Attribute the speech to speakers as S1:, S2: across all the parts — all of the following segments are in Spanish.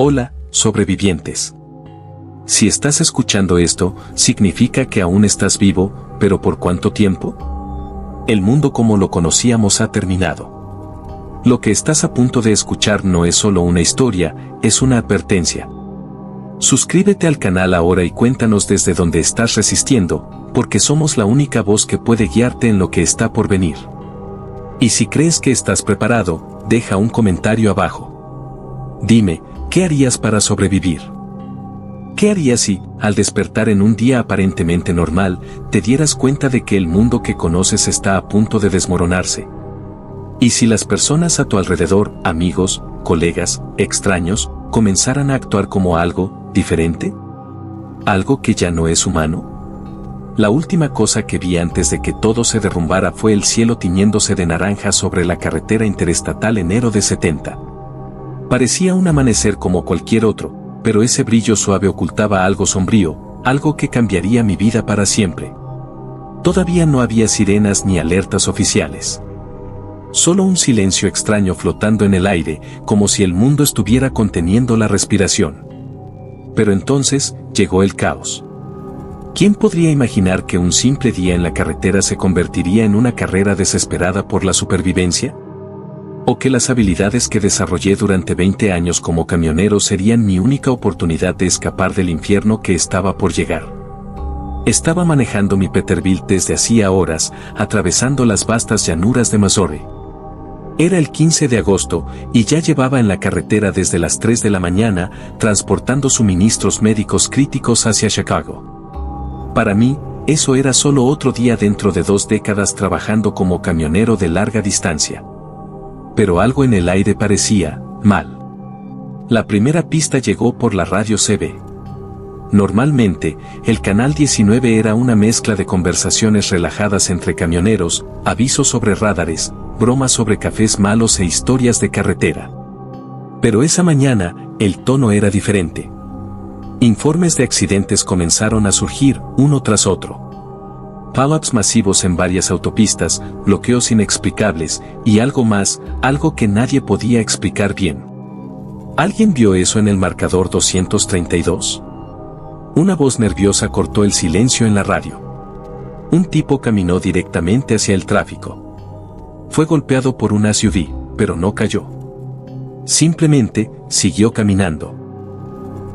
S1: Hola, sobrevivientes. Si estás escuchando esto, significa que aún estás vivo, pero ¿por cuánto tiempo? El mundo como lo conocíamos ha terminado. Lo que estás a punto de escuchar no es solo una historia, es una advertencia. Suscríbete al canal ahora y cuéntanos desde dónde estás resistiendo, porque somos la única voz que puede guiarte en lo que está por venir. Y si crees que estás preparado, deja un comentario abajo. Dime, ¿qué harías para sobrevivir? ¿Qué harías si, al despertar en un día aparentemente normal, te dieras cuenta de que el mundo que conoces está a punto de desmoronarse? ¿Y si las personas a tu alrededor, amigos, colegas, extraños, comenzaran a actuar como algo diferente? ¿Algo que ya no es humano? La última cosa que vi antes de que todo se derrumbara fue el cielo tiñéndose de naranja sobre la carretera interestatal enero de 70. Parecía un amanecer como cualquier otro, pero ese brillo suave ocultaba algo sombrío, algo que cambiaría mi vida para siempre. Todavía no había sirenas ni alertas oficiales. Solo un silencio extraño flotando en el aire, como si el mundo estuviera conteniendo la respiración. Pero entonces, llegó el caos. ¿Quién podría imaginar que un simple día en la carretera se convertiría en una carrera desesperada por la supervivencia? ¿O que las habilidades que desarrollé durante 20 años como camionero serían mi única oportunidad de escapar del infierno que estaba por llegar? Estaba manejando mi Peterbilt desde hacía horas, atravesando las vastas llanuras de Missouri. Era el 15 de agosto, y ya llevaba en la carretera desde las 3 de la mañana, transportando suministros médicos críticos hacia Chicago. Para mí, eso era solo otro día dentro de 2 décadas trabajando como camionero de larga distancia. Pero algo en el aire parecía mal. La primera pista llegó por la radio CB. Normalmente, el canal 19 era una mezcla de conversaciones relajadas entre camioneros, avisos sobre radares, bromas sobre cafés malos e historias de carretera. Pero esa mañana, el tono era diferente. Informes de accidentes comenzaron a surgir, uno tras otro. Pileups masivos en varias autopistas, bloqueos inexplicables, y algo más, algo que nadie podía explicar bien. ¿Alguien vio eso en el marcador 232? Una voz nerviosa cortó el silencio en la radio. Un tipo caminó directamente hacia el tráfico. Fue golpeado por un SUV, pero no cayó. Simplemente, siguió caminando.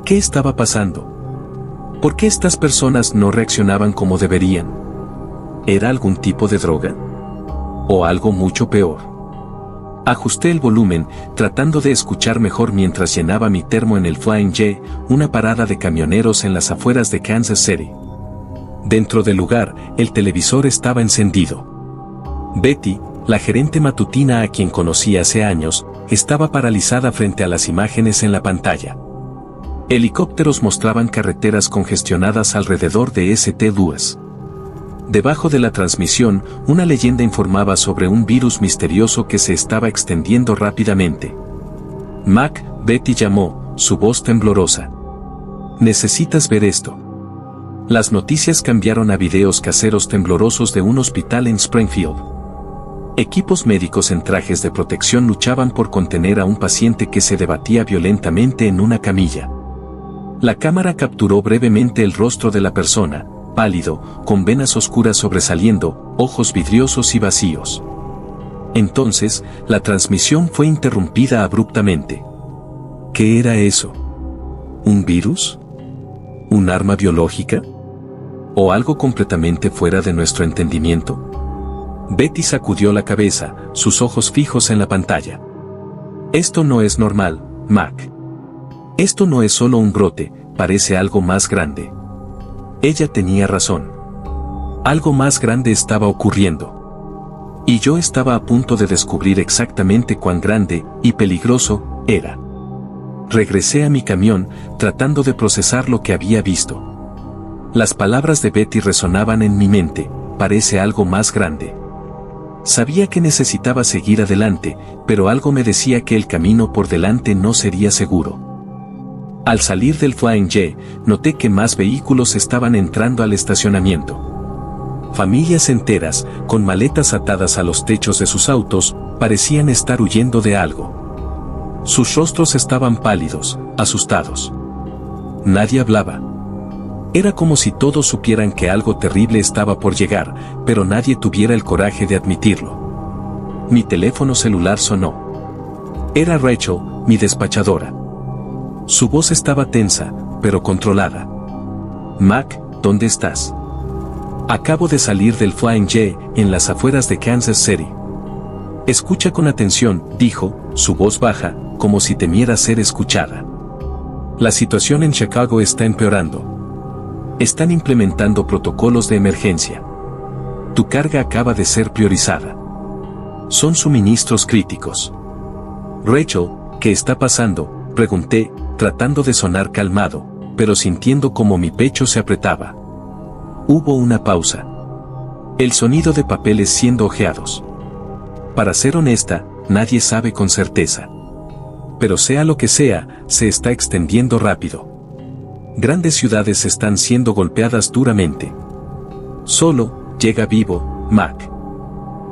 S1: ¿Qué estaba pasando? ¿Por qué estas personas no reaccionaban como deberían? ¿Era algún tipo de droga? ¿O algo mucho peor? Ajusté el volumen, tratando de escuchar mejor mientras llenaba mi termo en el Flying J, una parada de camioneros en las afueras de Kansas City. Dentro del lugar, el televisor estaba encendido. Betty, la gerente matutina a quien conocí hace años, estaba paralizada frente a las imágenes en la pantalla. Helicópteros mostraban carreteras congestionadas alrededor de St. Louis. Debajo de la transmisión, una leyenda informaba sobre un virus misterioso que se estaba extendiendo rápidamente. Mac, Betty llamó, su voz temblorosa. Necesitas ver esto. Las noticias cambiaron a videos caseros temblorosos de un hospital en Springfield. Equipos médicos en trajes de protección luchaban por contener a un paciente que se debatía violentamente en una camilla. La cámara capturó brevemente el rostro de la persona, pálido, con venas oscuras sobresaliendo, ojos vidriosos y vacíos. Entonces, la transmisión fue interrumpida abruptamente. ¿Qué era eso? ¿Un virus? ¿Un arma biológica? ¿O algo completamente fuera de nuestro entendimiento? Betty sacudió la cabeza, sus ojos fijos en la pantalla. Esto no es normal, Mac. Esto no es solo un brote, parece algo más grande. Ella tenía razón. Algo más grande estaba ocurriendo. Y yo estaba a punto de descubrir exactamente cuán grande y peligroso era. Regresé a mi camión, tratando de procesar lo que había visto. Las palabras de Betty resonaban en mi mente, parece algo más grande. Sabía que necesitaba seguir adelante, pero algo me decía que el camino por delante no sería seguro. Al salir del Flying J, noté que más vehículos estaban entrando al estacionamiento. Familias enteras, con maletas atadas a los techos de sus autos, parecían estar huyendo de algo. Sus rostros estaban pálidos, asustados. Nadie hablaba. Era como si todos supieran que algo terrible estaba por llegar, pero nadie tuviera el coraje de admitirlo. Mi teléfono celular sonó. Era Rachel, mi despachadora. Su voz estaba tensa, pero controlada. Mac, ¿dónde estás? Acabo de salir del Flying J en las afueras de Kansas City. Escucha con atención, dijo, su voz baja, como si temiera ser escuchada. La situación en Chicago está empeorando. Están implementando protocolos de emergencia. Tu carga acaba de ser priorizada. Son suministros críticos. Rachel, ¿qué está pasando?, pregunté, tratando de sonar calmado, pero sintiendo como mi pecho se apretaba. Hubo una pausa. El sonido de papeles siendo hojeados. Para ser honesta, nadie sabe con certeza. Pero sea lo que sea, se está extendiendo rápido. Grandes ciudades están siendo golpeadas duramente. Solo, llega vivo, Mac.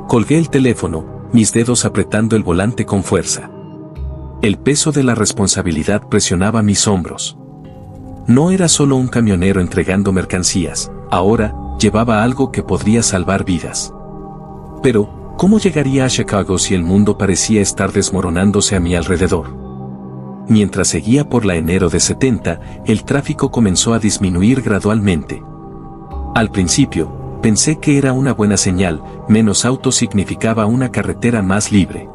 S1: Colgué el teléfono, mis dedos apretando el volante con fuerza. El peso de la responsabilidad presionaba mis hombros. No era solo un camionero entregando mercancías, ahora, llevaba algo que podría salvar vidas. Pero, ¿cómo llegaría a Chicago si el mundo parecía estar desmoronándose a mi alrededor? Mientras seguía por la enero de 70, el tráfico comenzó a disminuir gradualmente. Al principio, pensé que era una buena señal, menos autos significaba una carretera más libre.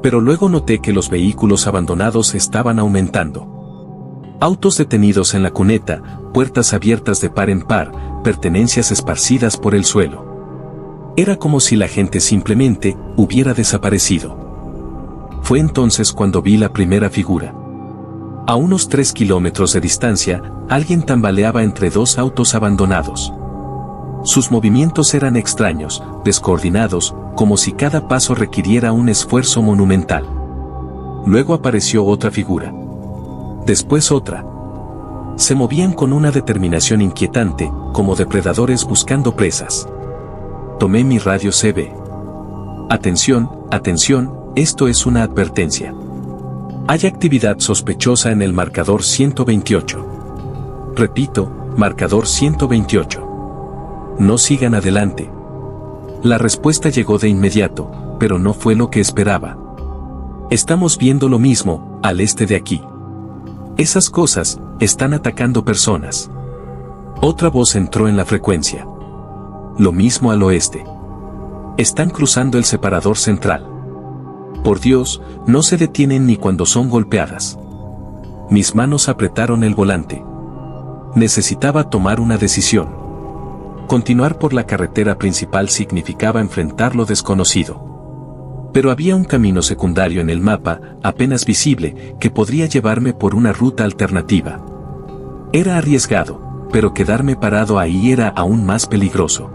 S1: Pero luego noté que los vehículos abandonados estaban aumentando. Autos detenidos en la cuneta, puertas abiertas de par en par, pertenencias esparcidas por el suelo. Era como si la gente simplemente hubiera desaparecido. Fue entonces cuando vi la primera figura. A unos 3 kilómetros de distancia, alguien tambaleaba entre dos autos abandonados. Sus movimientos eran extraños, descoordinados, como si cada paso requiriera un esfuerzo monumental. Luego apareció otra figura. Después otra. Se movían con una determinación inquietante, como depredadores buscando presas. Tomé mi radio CB. Atención, atención, esto es una advertencia. Hay actividad sospechosa en el marcador 128. Repito, marcador 128. No sigan adelante. La respuesta llegó de inmediato, pero no fue lo que esperaba. Estamos viendo lo mismo, al este de aquí. Esas cosas, están atacando personas. Otra voz entró en la frecuencia. Lo mismo al oeste. Están cruzando el separador central. Por Dios, no se detienen ni cuando son golpeadas. Mis manos apretaron el volante. Necesitaba tomar una decisión. Continuar por la carretera principal significaba enfrentar lo desconocido. Pero había un camino secundario en el mapa, apenas visible, que podría llevarme por una ruta alternativa. Era arriesgado, pero quedarme parado ahí era aún más peligroso.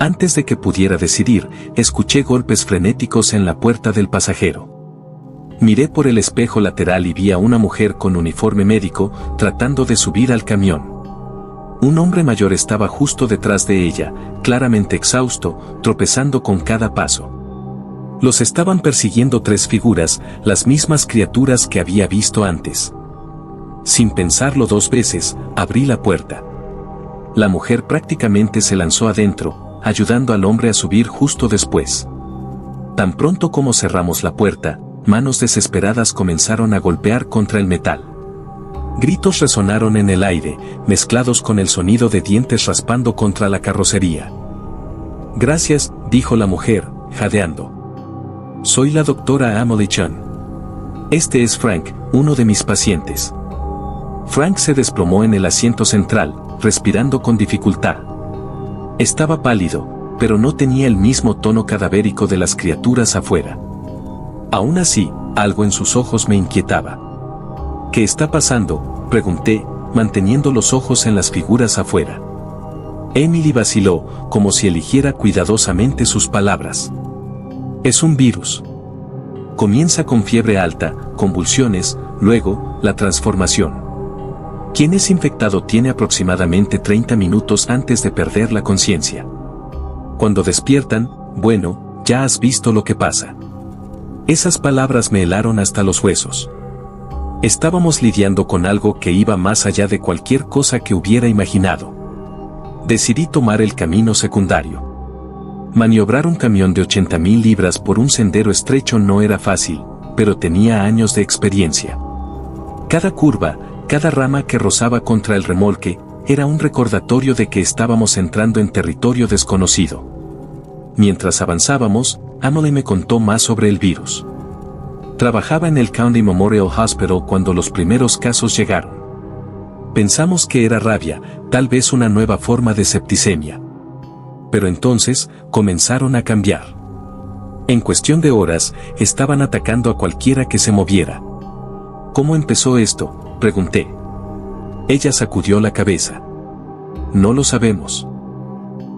S1: Antes de que pudiera decidir, escuché golpes frenéticos en la puerta del pasajero. Miré por el espejo lateral y vi a una mujer con uniforme médico, tratando de subir al camión. Un hombre mayor estaba justo detrás de ella, claramente exhausto, tropezando con cada paso. Los estaban persiguiendo 3 figuras, las mismas criaturas que había visto antes. Sin pensarlo 2 veces, abrí la puerta. La mujer prácticamente se lanzó adentro, ayudando al hombre a subir justo después. Tan pronto como cerramos la puerta, manos desesperadas comenzaron a golpear contra el metal. Gritos resonaron en el aire, mezclados con el sonido de dientes raspando contra la carrocería. Gracias, dijo la mujer, jadeando. Soy la doctora Emily Chan. Este es Frank, uno de mis pacientes. Frank se desplomó en el asiento central, respirando con dificultad. Estaba pálido, pero no tenía el mismo tono cadavérico de las criaturas afuera. Aún así, algo en sus ojos me inquietaba. ¿Qué está pasando?, pregunté, manteniendo los ojos en las figuras afuera. Emily vaciló, como si eligiera cuidadosamente sus palabras. Es un virus. Comienza con fiebre alta, convulsiones, luego, la transformación. Quien es infectado tiene aproximadamente 30 minutos antes de perder la conciencia. Cuando despiertan, bueno, ya has visto lo que pasa. Esas palabras me helaron hasta los huesos. Estábamos lidiando con algo que iba más allá de cualquier cosa que hubiera imaginado. Decidí tomar el camino secundario. Maniobrar un camión de 80.000 libras por un sendero estrecho no era fácil, pero tenía años de experiencia. Cada curva, cada rama que rozaba contra el remolque, era un recordatorio de que estábamos entrando en territorio desconocido. Mientras avanzábamos, Emily me contó más sobre el virus. Trabajaba en el County Memorial Hospital cuando los primeros casos llegaron. Pensamos que era rabia, tal vez una nueva forma de septicemia. Pero entonces, comenzaron a cambiar. En cuestión de horas, estaban atacando a cualquiera que se moviera. ¿Cómo empezó esto?, pregunté. Ella sacudió la cabeza. No lo sabemos.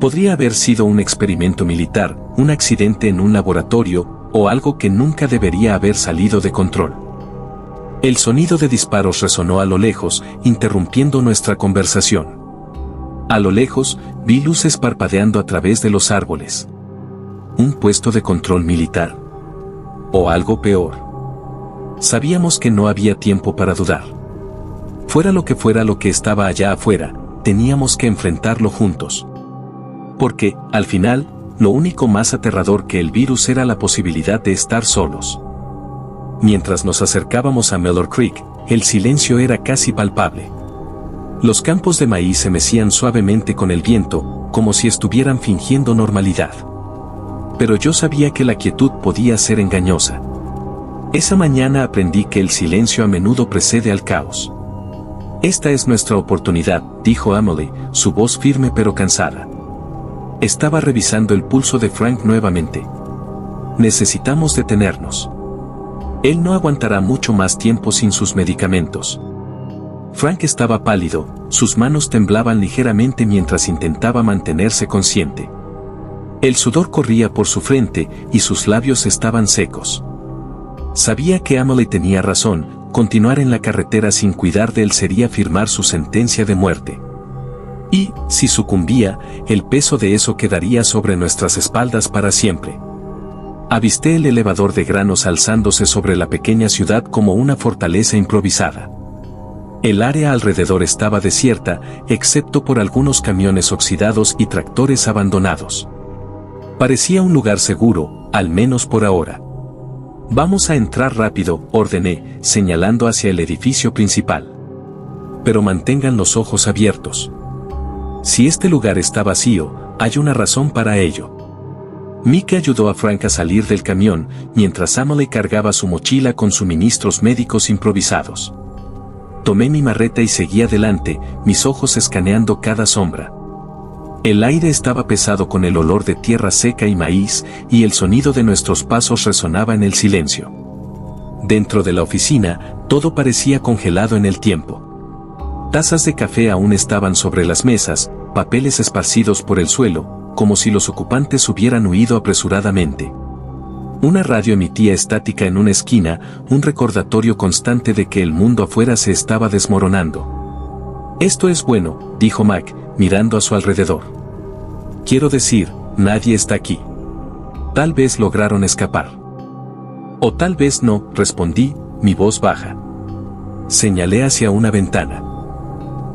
S1: Podría haber sido un experimento militar, un accidente en un laboratorio, o algo que nunca debería haber salido de control. El sonido de disparos resonó a lo lejos, interrumpiendo nuestra conversación. A lo lejos, vi luces parpadeando a través de los árboles. ¿Un puesto de control militar? ¿O algo peor? Sabíamos que no había tiempo para dudar. Fuera lo que estaba allá afuera, teníamos que enfrentarlo juntos. Porque, al final, lo único más aterrador que el virus era la posibilidad de estar solos. Mientras nos acercábamos a Mellor Creek, el silencio era casi palpable. Los campos de maíz se mecían suavemente con el viento, como si estuvieran fingiendo normalidad. Pero yo sabía que la quietud podía ser engañosa. Esa mañana aprendí que el silencio a menudo precede al caos. Esta es nuestra oportunidad, dijo Emily, su voz firme pero cansada. Estaba revisando el pulso de Frank nuevamente. Necesitamos detenernos. Él no aguantará mucho más tiempo sin sus medicamentos. Frank estaba pálido, sus manos temblaban ligeramente mientras intentaba mantenerse consciente. El sudor corría por su frente y sus labios estaban secos. Sabía que Emily tenía razón, continuar en la carretera sin cuidar de él sería firmar su sentencia de muerte. Y, si sucumbía, el peso de eso quedaría sobre nuestras espaldas para siempre. Avisté el elevador de granos alzándose sobre la pequeña ciudad como una fortaleza improvisada. El área alrededor estaba desierta, excepto por algunos camiones oxidados y tractores abandonados. Parecía un lugar seguro, al menos por ahora. Vamos a entrar rápido, ordené, señalando hacia el edificio principal. Pero mantengan los ojos abiertos. Si este lugar está vacío, hay una razón para ello. Mickey ayudó a Frank a salir del camión, mientras Emily cargaba su mochila con suministros médicos improvisados. Tomé mi marreta y seguí adelante, mis ojos escaneando cada sombra. El aire estaba pesado con el olor de tierra seca y maíz, y el sonido de nuestros pasos resonaba en el silencio. Dentro de la oficina, todo parecía congelado en el tiempo. Tazas de café aún estaban sobre las mesas, papeles esparcidos por el suelo, como si los ocupantes hubieran huido apresuradamente. Una radio emitía estática en una esquina, un recordatorio constante de que el mundo afuera se estaba desmoronando. Esto es bueno, dijo Mac, mirando a su alrededor. Quiero decir, nadie está aquí. Tal vez lograron escapar. O tal vez no, respondí, mi voz baja. Señalé hacia una ventana.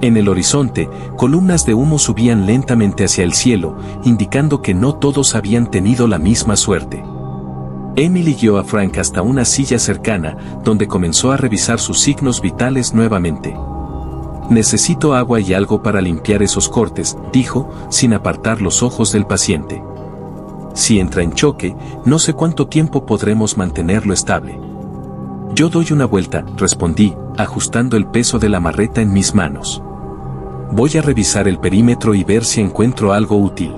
S1: En el horizonte, columnas de humo subían lentamente hacia el cielo, indicando que no todos habían tenido la misma suerte. Emily guió a Frank hasta una silla cercana, donde comenzó a revisar sus signos vitales nuevamente. Necesito agua y algo para limpiar esos cortes, dijo, sin apartar los ojos del paciente. Si entra en choque, no sé cuánto tiempo podremos mantenerlo estable. Yo doy una vuelta, respondí, ajustando el peso de la marreta en mis manos. Voy a revisar el perímetro y ver si encuentro algo útil.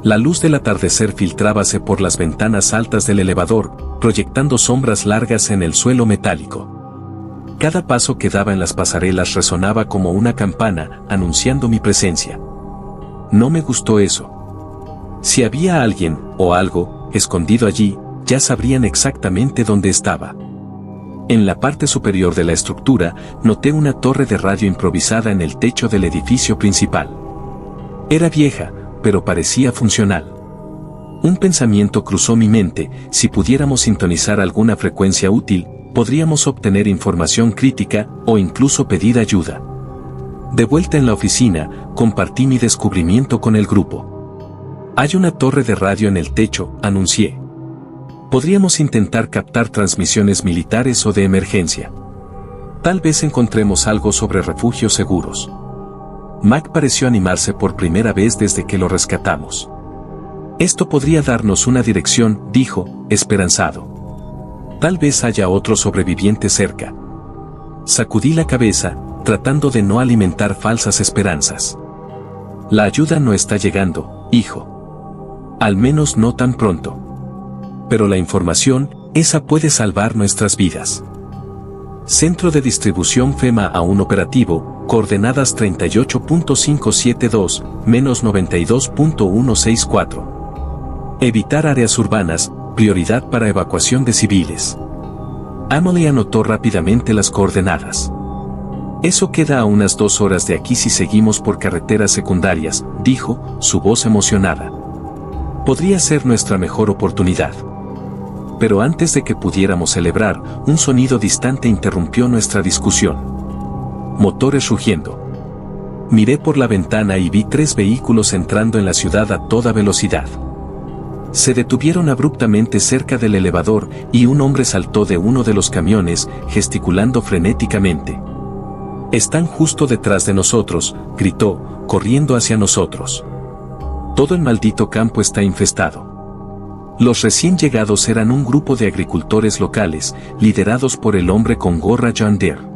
S1: La luz del atardecer filtrábase por las ventanas altas del elevador, proyectando sombras largas en el suelo metálico. Cada paso que daba en las pasarelas resonaba como una campana, anunciando mi presencia. No me gustó eso. Si había alguien, o algo, escondido allí, ya sabrían exactamente dónde estaba. En la parte superior de la estructura, noté una torre de radio improvisada en el techo del edificio principal. Era vieja, pero parecía funcional. Un pensamiento cruzó mi mente: si pudiéramos sintonizar alguna frecuencia útil, podríamos obtener información crítica o incluso pedir ayuda. De vuelta en la oficina, compartí mi descubrimiento con el grupo. Hay una torre de radio en el techo, anuncié. Podríamos intentar captar transmisiones militares o de emergencia. Tal vez encontremos algo sobre refugios seguros. Mac pareció animarse por primera vez desde que lo rescatamos. Esto podría darnos una dirección, dijo, esperanzado. Tal vez haya otro sobreviviente cerca. Sacudí la cabeza, tratando de no alimentar falsas esperanzas. La ayuda no está llegando, hijo. Al menos no tan pronto. Pero la información, esa puede salvar nuestras vidas. Centro de distribución FEMA aún operativo, coordenadas 38.572, menos 92.164. Evitar áreas urbanas, prioridad para evacuación de civiles. Emily anotó rápidamente las coordenadas. Eso queda a unas 2 horas de aquí si seguimos por carreteras secundarias, dijo, su voz emocionada. Podría ser nuestra mejor oportunidad. Pero antes de que pudiéramos celebrar, un sonido distante interrumpió nuestra discusión. Motores rugiendo. Miré por la ventana y vi 3 vehículos entrando en la ciudad a toda velocidad. Se detuvieron abruptamente cerca del elevador y un hombre saltó de uno de los camiones, gesticulando frenéticamente. «Están justo detrás de nosotros», gritó, corriendo hacia nosotros. «Todo el maldito campo está infestado». Los recién llegados eran un grupo de agricultores locales, liderados por el hombre con gorra John Deere.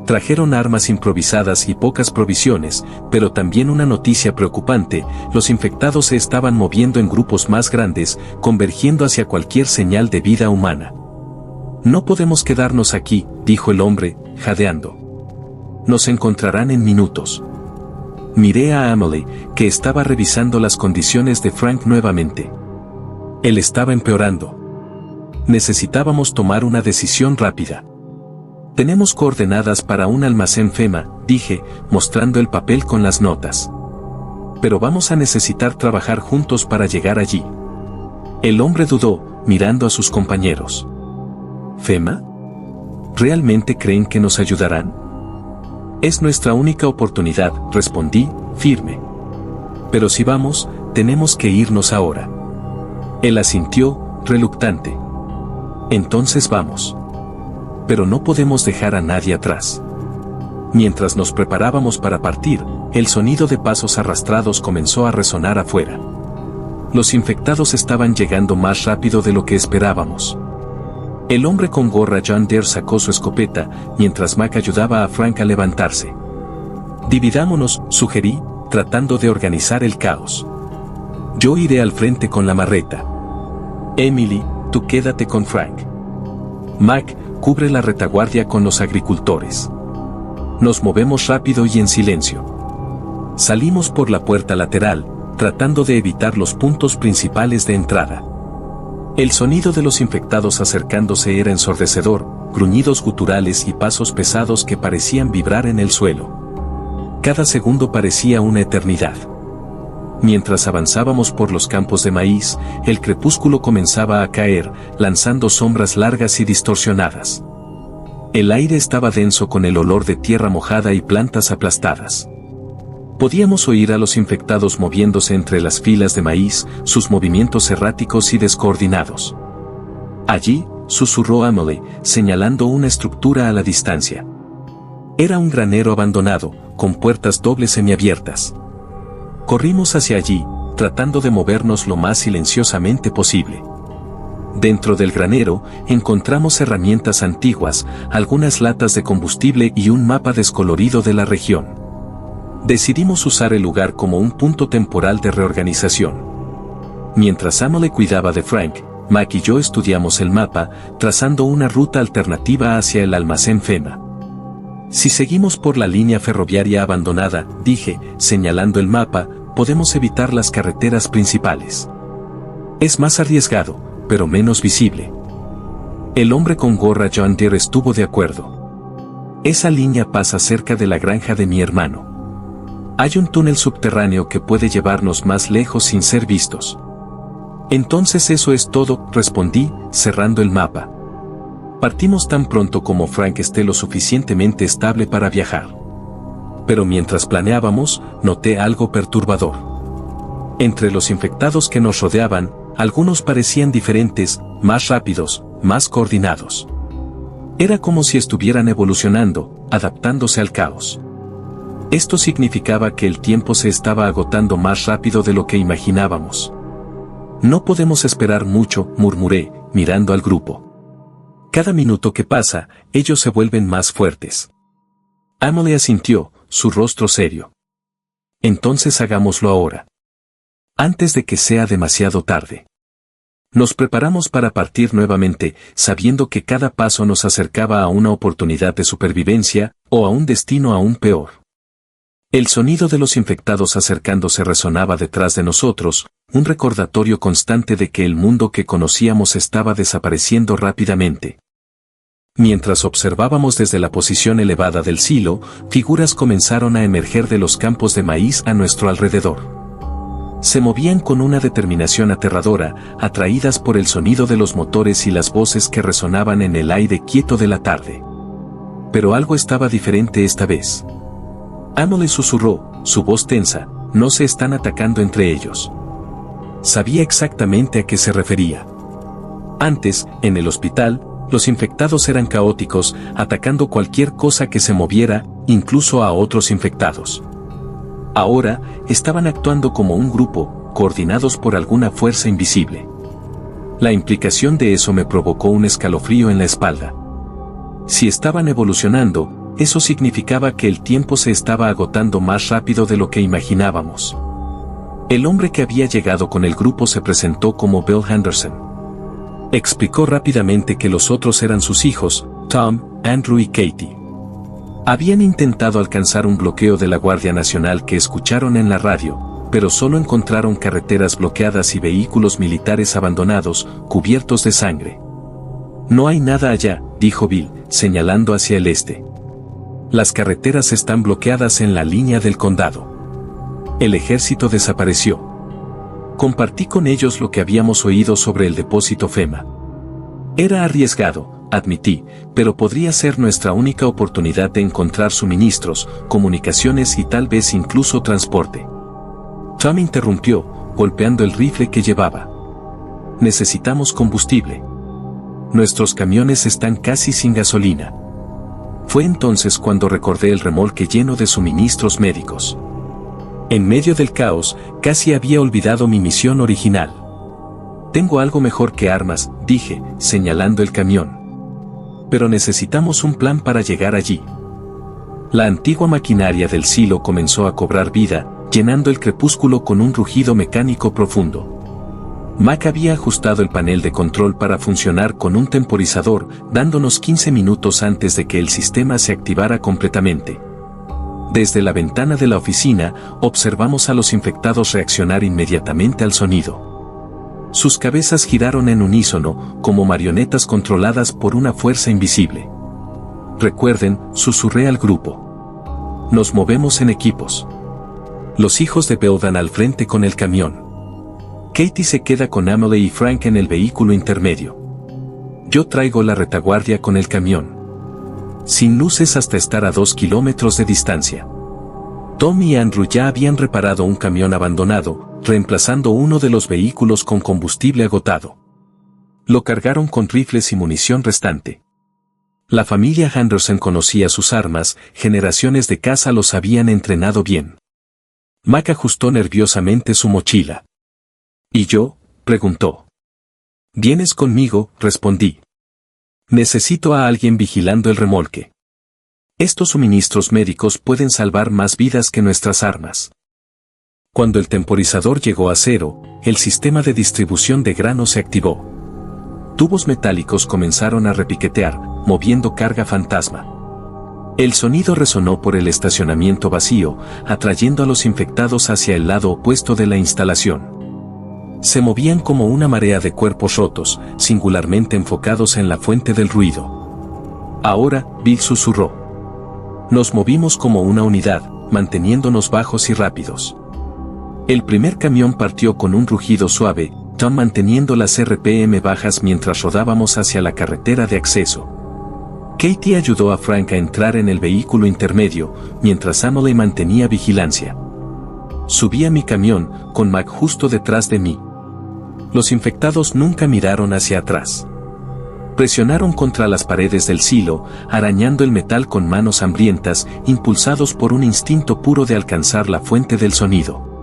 S1: Trajeron armas improvisadas y pocas provisiones, pero también una noticia preocupante: los infectados se estaban moviendo en grupos más grandes, convergiendo hacia cualquier señal de vida humana. «No podemos quedarnos aquí», dijo el hombre, jadeando. «Nos encontrarán en minutos». Miré a Emily, que estaba revisando las condiciones de Frank nuevamente. Él estaba empeorando. Necesitábamos tomar una decisión rápida. «Tenemos coordenadas para un almacén FEMA», dije, mostrando el papel con las notas. «Pero vamos a necesitar trabajar juntos para llegar allí». El hombre dudó, mirando a sus compañeros. «¿FEMA? ¿Realmente creen que nos ayudarán?» «Es nuestra única oportunidad», respondí, firme. «Pero si vamos, tenemos que irnos ahora». Él asintió, reluctante. «Entonces vamos». «Pero no podemos dejar a nadie atrás». Mientras nos preparábamos para partir, el sonido de pasos arrastrados comenzó a resonar afuera. Los infectados estaban llegando más rápido de lo que esperábamos. El hombre con gorra John Deere sacó su escopeta, mientras Mac ayudaba a Frank a levantarse. «Dividámonos», sugerí, tratando de organizar el caos. «Yo iré al frente con la marreta. Emily, tú quédate con Frank. Mac, cubre la retaguardia con los agricultores. Nos movemos rápido y en silencio». Salimos por la puerta lateral, tratando de evitar los puntos principales de entrada. El sonido de los infectados acercándose era ensordecedor, gruñidos guturales y pasos pesados que parecían vibrar en el suelo. Cada segundo parecía una eternidad. Mientras avanzábamos por los campos de maíz, el crepúsculo comenzaba a caer, lanzando sombras largas y distorsionadas. El aire estaba denso con el olor de tierra mojada y plantas aplastadas. Podíamos oír a los infectados moviéndose entre las filas de maíz, sus movimientos erráticos y descoordinados. «Allí», susurró Emily, señalando una estructura a la distancia. Era un granero abandonado, con puertas dobles semiabiertas. Corrimos hacia allí, tratando de movernos lo más silenciosamente posible. Dentro del granero, encontramos herramientas antiguas, algunas latas de combustible y un mapa descolorido de la región. Decidimos usar el lugar como un punto temporal de reorganización. Mientras Emily cuidaba de Frank, Mac y yo estudiamos el mapa, trazando una ruta alternativa hacia el almacén FEMA. «Si seguimos por la línea ferroviaria abandonada», dije, señalando el mapa, «podemos evitar las carreteras principales. Es más arriesgado, pero menos visible». El hombre con gorra John Deere estuvo de acuerdo. «Esa línea pasa cerca de la granja de mi hermano. Hay un túnel subterráneo que puede llevarnos más lejos sin ser vistos». Entonces eso es todo, respondí, cerrando el mapa. Partimos tan pronto como Frank esté lo suficientemente estable para viajar. Pero mientras planeábamos, noté algo perturbador. Entre los infectados que nos rodeaban, algunos parecían diferentes, más rápidos, más coordinados. Era como si estuvieran evolucionando, adaptándose al caos. Esto significaba que el tiempo se estaba agotando más rápido de lo que imaginábamos. No podemos esperar mucho, murmuré, mirando al grupo. Cada minuto que pasa, ellos se vuelven más fuertes. Amelie asintió, su rostro serio. Entonces hagámoslo ahora. Antes de que sea demasiado tarde. Nos preparamos para partir nuevamente, sabiendo que cada paso nos acercaba a una oportunidad de supervivencia, o a un destino aún peor. El sonido de los infectados acercándose resonaba detrás de nosotros, un recordatorio constante de que el mundo que conocíamos estaba desapareciendo rápidamente. Mientras observábamos desde la posición elevada del silo, figuras comenzaron a emerger de los campos de maíz a nuestro alrededor. Se movían con una determinación aterradora, atraídas por el sonido de los motores y las voces que resonaban en el aire quieto de la tarde. Pero algo estaba diferente esta vez. Amelie susurró, su voz tensa, no se están atacando entre ellos. Sabía exactamente a qué se refería. Antes, en el hospital, los infectados eran caóticos, atacando cualquier cosa que se moviera, incluso a otros infectados. Ahora, estaban actuando como un grupo, coordinados por alguna fuerza invisible. La implicación de eso me provocó un escalofrío en la espalda. Si estaban evolucionando, eso significaba que el tiempo se estaba agotando más rápido de lo que imaginábamos. El hombre que había llegado con el grupo se presentó como Bill Henderson. Explicó rápidamente que los otros eran sus hijos, Tom, Andrew y Katie. Habían intentado alcanzar un bloqueo de la Guardia Nacional que escucharon en la radio, pero solo encontraron carreteras bloqueadas y vehículos militares abandonados, cubiertos de sangre. No hay nada allá, dijo Bill, señalando hacia el este. Las carreteras están bloqueadas en la línea del condado. El ejército desapareció. Compartí con ellos lo que habíamos oído sobre el depósito FEMA. Era arriesgado, admití, pero podría ser nuestra única oportunidad de encontrar suministros, comunicaciones y tal vez incluso transporte. Tom interrumpió, golpeando el rifle que llevaba. Necesitamos combustible. Nuestros camiones están casi sin gasolina. Fue entonces cuando recordé el remolque lleno de suministros médicos. En medio del caos, casi había olvidado mi misión original. Tengo algo mejor que armas, dije, señalando el camión. Pero necesitamos un plan para llegar allí. La antigua maquinaria del silo comenzó a cobrar vida, llenando el crepúsculo con un rugido mecánico profundo. Mac había ajustado el panel de control para funcionar con un temporizador, dándonos 15 minutos antes de que el sistema se activara completamente. Desde la ventana de la oficina, observamos a los infectados reaccionar inmediatamente al sonido. Sus cabezas giraron en unísono, como marionetas controladas por una fuerza invisible. Recuerden, susurré al grupo. Nos movemos en equipos. Los hijos de Bill van al frente con el camión. Katie se queda con Amelie y Frank en el vehículo intermedio. Yo traigo la retaguardia con el camión. Sin luces hasta estar a 2 kilómetros de distancia. Tom y Andrew ya habían reparado un camión abandonado, reemplazando uno de los vehículos con combustible agotado. Lo cargaron con rifles y munición restante. La familia Henderson conocía sus armas, generaciones de caza los habían entrenado bien. Mac ajustó nerviosamente su mochila. ¿Y yo?, preguntó. ¿Vienes conmigo?, respondí. Necesito a alguien vigilando el remolque. Estos suministros médicos pueden salvar más vidas que nuestras armas. Cuando el temporizador llegó a cero, el sistema de distribución de grano se activó. Tubos metálicos comenzaron a repiquetear, moviendo carga fantasma. El sonido resonó por el estacionamiento vacío, atrayendo a los infectados hacia el lado opuesto de la instalación. Se movían como una marea de cuerpos rotos, singularmente enfocados en la fuente del ruido. Ahora, Bill susurró. Nos movimos como una unidad, manteniéndonos bajos y rápidos. El primer camión partió con un rugido suave, Tom manteniendo las RPM bajas mientras rodábamos hacia la carretera de acceso. Katie ayudó a Frank a entrar en el vehículo intermedio, mientras Emily mantenía vigilancia. Subí a mi camión, con Mac justo detrás de mí. Los infectados nunca miraron hacia atrás. Presionaron contra las paredes del silo, arañando el metal con manos hambrientas, impulsados por un instinto puro de alcanzar la fuente del sonido.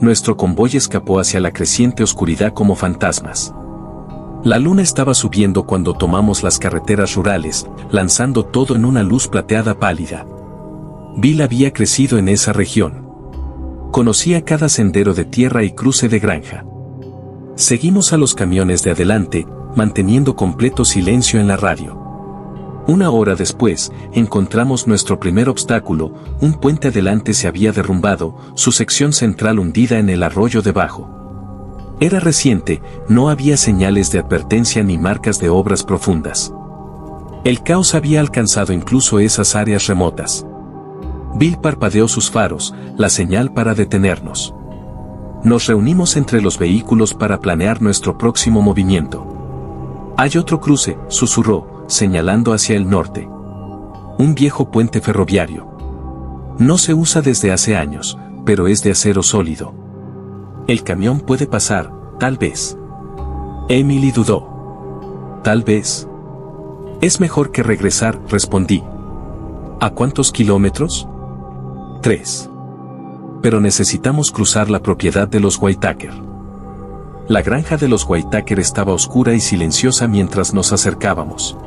S1: Nuestro convoy escapó hacia la creciente oscuridad como fantasmas. La luna estaba subiendo cuando tomamos las carreteras rurales, lanzando todo en una luz plateada pálida. Bill había crecido en esa región. Conocía cada sendero de tierra y cruce de granja. Seguimos a los camiones de adelante, manteniendo completo silencio en la radio. Una hora después, encontramos nuestro primer obstáculo, un puente adelante se había derrumbado, su sección central hundida en el arroyo debajo. Era reciente, no había señales de advertencia ni marcas de obras profundas. El caos había alcanzado incluso esas áreas remotas. Bill parpadeó sus faros, la señal para detenernos. Nos reunimos entre los vehículos para planear nuestro próximo movimiento. «Hay otro cruce», susurró, señalando hacia el norte. Un viejo puente ferroviario. No se usa desde hace años, pero es de acero sólido. El camión puede pasar, tal vez. Emily dudó. Tal vez. Es mejor que regresar, respondí. ¿A cuántos kilómetros? 3. Pero necesitamos cruzar la propiedad de los Whitaker. La granja de los Whitaker estaba oscura y silenciosa mientras nos acercábamos.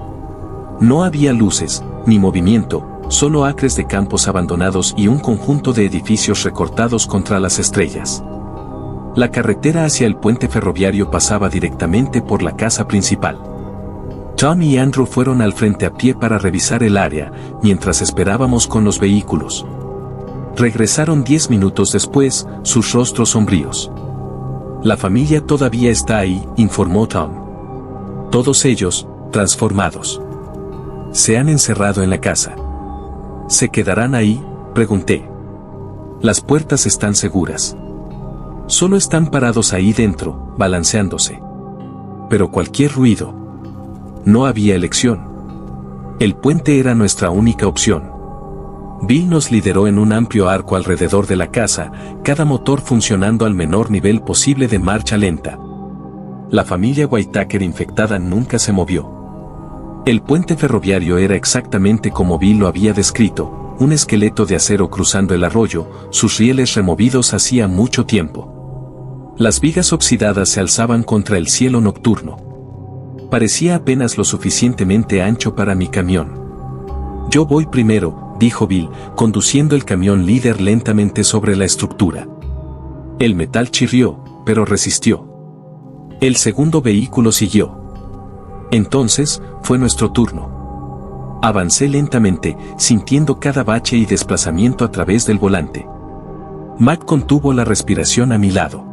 S1: No había luces, ni movimiento, solo acres de campos abandonados y un conjunto de edificios recortados contra las estrellas. La carretera hacia el puente ferroviario pasaba directamente por la casa principal. Tom y Andrew fueron al frente a pie para revisar el área, mientras esperábamos con los vehículos. Regresaron 10 minutos después, sus rostros sombríos. «La familia todavía está ahí», informó Tom. «Todos ellos, transformados. Se han encerrado en la casa». «¿Se quedarán ahí?», pregunté. «Las puertas están seguras. Solo están parados ahí dentro, balanceándose. Pero cualquier ruido». No había elección. El puente era nuestra única opción. Bill nos lideró en un amplio arco alrededor de la casa, cada motor funcionando al menor nivel posible de marcha lenta. La familia Whitaker infectada nunca se movió. El puente ferroviario era exactamente como Bill lo había descrito, un esqueleto de acero cruzando el arroyo, sus rieles removidos hacía mucho tiempo. Las vigas oxidadas se alzaban contra el cielo nocturno. Parecía apenas lo suficientemente ancho para mi camión. «Yo voy primero», dijo Bill, conduciendo el camión líder lentamente sobre la estructura. El metal chirrió, pero resistió. El segundo vehículo siguió. Entonces, fue nuestro turno. Avancé lentamente, sintiendo cada bache y desplazamiento a través del volante. Mac contuvo la respiración a mi lado.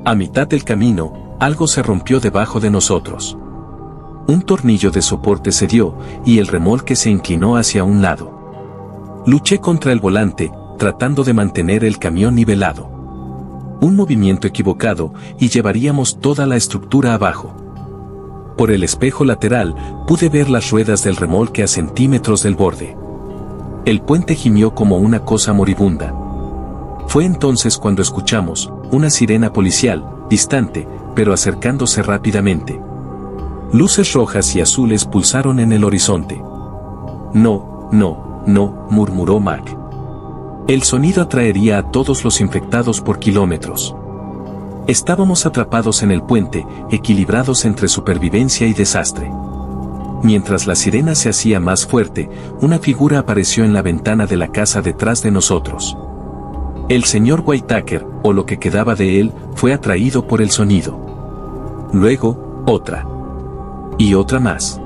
S1: A mitad del camino, algo se rompió debajo de nosotros. Un tornillo de soporte cedió, y el remolque se inclinó hacia un lado. Luché contra el volante, tratando de mantener el camión nivelado. Un movimiento equivocado, y llevaríamos toda la estructura abajo. Por el espejo lateral, pude ver las ruedas del remolque a centímetros del borde. El puente gimió como una cosa moribunda. Fue entonces cuando escuchamos una sirena policial, distante, pero acercándose rápidamente. Luces rojas y azules pulsaron en el horizonte. «No, no, no», murmuró Mac. El sonido atraería a todos los infectados por kilómetros. Estábamos atrapados en el puente, equilibrados entre supervivencia y desastre. Mientras la sirena se hacía más fuerte, una figura apareció en la ventana de la casa detrás de nosotros. El señor Whitaker, o lo que quedaba de él, fue atraído por el sonido. Luego, otra. Y otra más.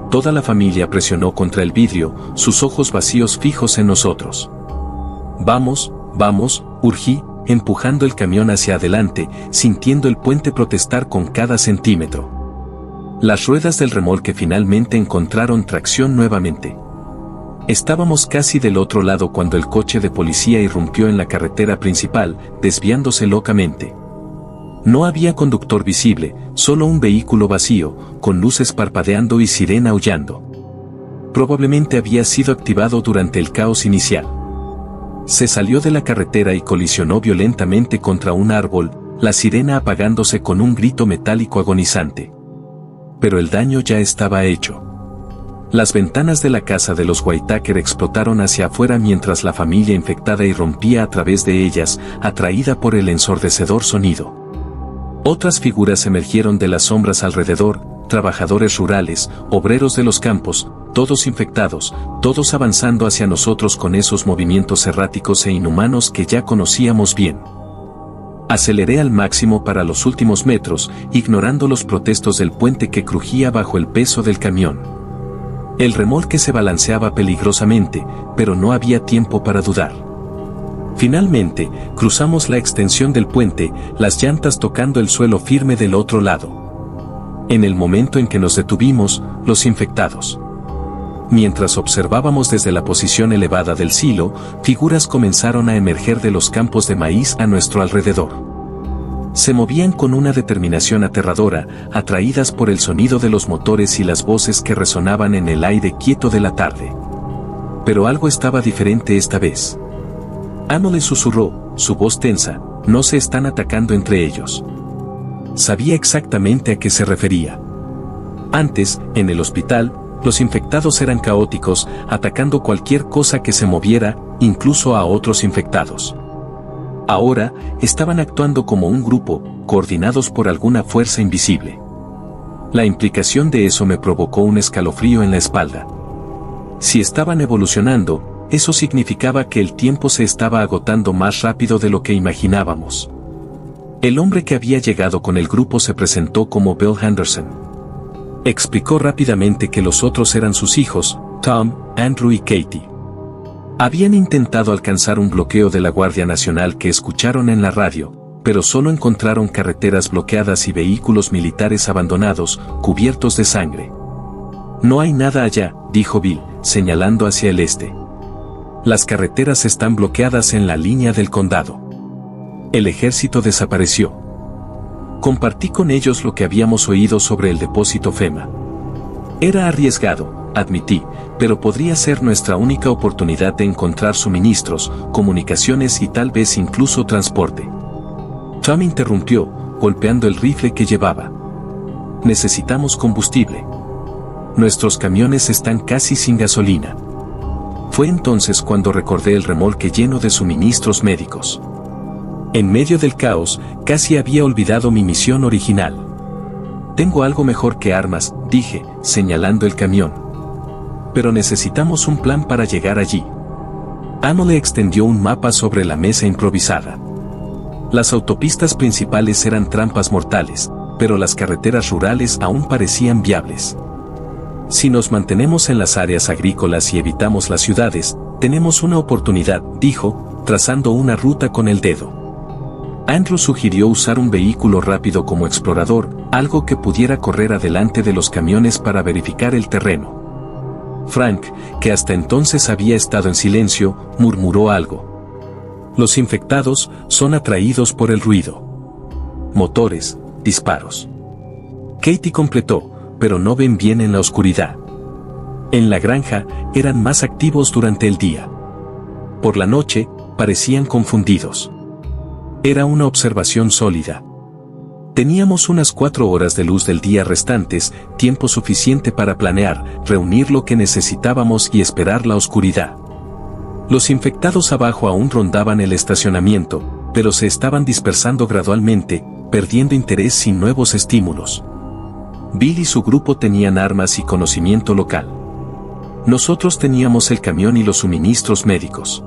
S1: Toda la familia presionó contra el vidrio, sus ojos vacíos fijos en nosotros. «Vamos, vamos», urgí, empujando el camión hacia adelante, sintiendo el puente protestar con cada centímetro. Las ruedas del remolque finalmente encontraron tracción nuevamente. Estábamos casi del otro lado cuando el coche de policía irrumpió en la carretera principal, desviándose locamente. No había conductor visible, solo un vehículo vacío, con luces parpadeando y sirena aullando. Probablemente había sido activado durante el caos inicial. Se salió de la carretera y colisionó violentamente contra un árbol, la sirena apagándose con un grito metálico agonizante. Pero el daño ya estaba hecho. Las ventanas de la casa de los Whitaker explotaron hacia afuera mientras la familia infectada irrumpía a través de ellas, atraída por el ensordecedor sonido. Otras figuras emergieron de las sombras alrededor, trabajadores rurales, obreros de los campos, todos infectados, todos avanzando hacia nosotros con esos movimientos erráticos e inhumanos que ya conocíamos bien. Aceleré al máximo para los últimos metros, ignorando los protestos del puente que crujía bajo el peso del camión. El remolque se balanceaba peligrosamente, pero no había tiempo para dudar. Finalmente, cruzamos la extensión del puente, las llantas tocando el suelo firme del otro lado. En el momento en que nos detuvimos, los infectados. Mientras observábamos desde la posición elevada del silo, figuras comenzaron a emerger de los campos de maíz a nuestro alrededor. Se movían con una determinación aterradora, atraídas por el sonido de los motores y las voces que resonaban en el aire quieto de la tarde. Pero algo estaba diferente esta vez. Amo le susurró, su voz tensa, no se están atacando entre ellos. Sabía exactamente a qué se refería. Antes, en el hospital, los infectados eran caóticos, atacando cualquier cosa que se moviera, incluso a otros infectados. Ahora, estaban actuando como un grupo, coordinados por alguna fuerza invisible. La implicación de eso me provocó un escalofrío en la espalda. Si estaban evolucionando, eso significaba que el tiempo se estaba agotando más rápido de lo que imaginábamos. El hombre que había llegado con el grupo se presentó como Bill Henderson. Explicó rápidamente que los otros eran sus hijos, Tom, Andrew y Katie. Habían intentado alcanzar un bloqueo de la Guardia Nacional que escucharon en la radio, pero solo encontraron carreteras bloqueadas y vehículos militares abandonados, cubiertos de sangre. No hay nada allá, dijo Bill, señalando hacia el este. Las carreteras están bloqueadas en la línea del condado. El ejército desapareció. Compartí con ellos lo que habíamos oído sobre el depósito FEMA. Era arriesgado, admití, pero podría ser nuestra única oportunidad de encontrar suministros, comunicaciones y tal vez incluso transporte. Tom interrumpió, golpeando el rifle que llevaba. Necesitamos combustible. Nuestros camiones están casi sin gasolina. Fue entonces cuando recordé el remolque lleno de suministros médicos. En medio del caos, casi había olvidado mi misión original. Tengo algo mejor que armas, dije, señalando el camión. Pero necesitamos un plan para llegar allí. Amo le extendió un mapa sobre la mesa improvisada. Las autopistas principales eran trampas mortales, pero las carreteras rurales aún parecían viables. Si nos mantenemos en las áreas agrícolas y evitamos las ciudades, tenemos una oportunidad, dijo, trazando una ruta con el dedo. Andrew sugirió usar un vehículo rápido como explorador, algo que pudiera correr adelante de los camiones para verificar el terreno. Frank, que hasta entonces había estado en silencio, murmuró algo. Los infectados son atraídos por el ruido. Motores, disparos. Katie completó, pero no ven bien en la oscuridad. En la granja, eran más activos durante el día. Por la noche, parecían confundidos. Era una observación sólida. Teníamos unas 4 horas de luz del día restantes, tiempo suficiente para planear, reunir lo que necesitábamos y esperar la oscuridad. Los infectados abajo aún rondaban el estacionamiento, pero se estaban dispersando gradualmente, perdiendo interés sin nuevos estímulos. Bill y su grupo tenían armas y conocimiento local. Nosotros teníamos el camión y los suministros médicos.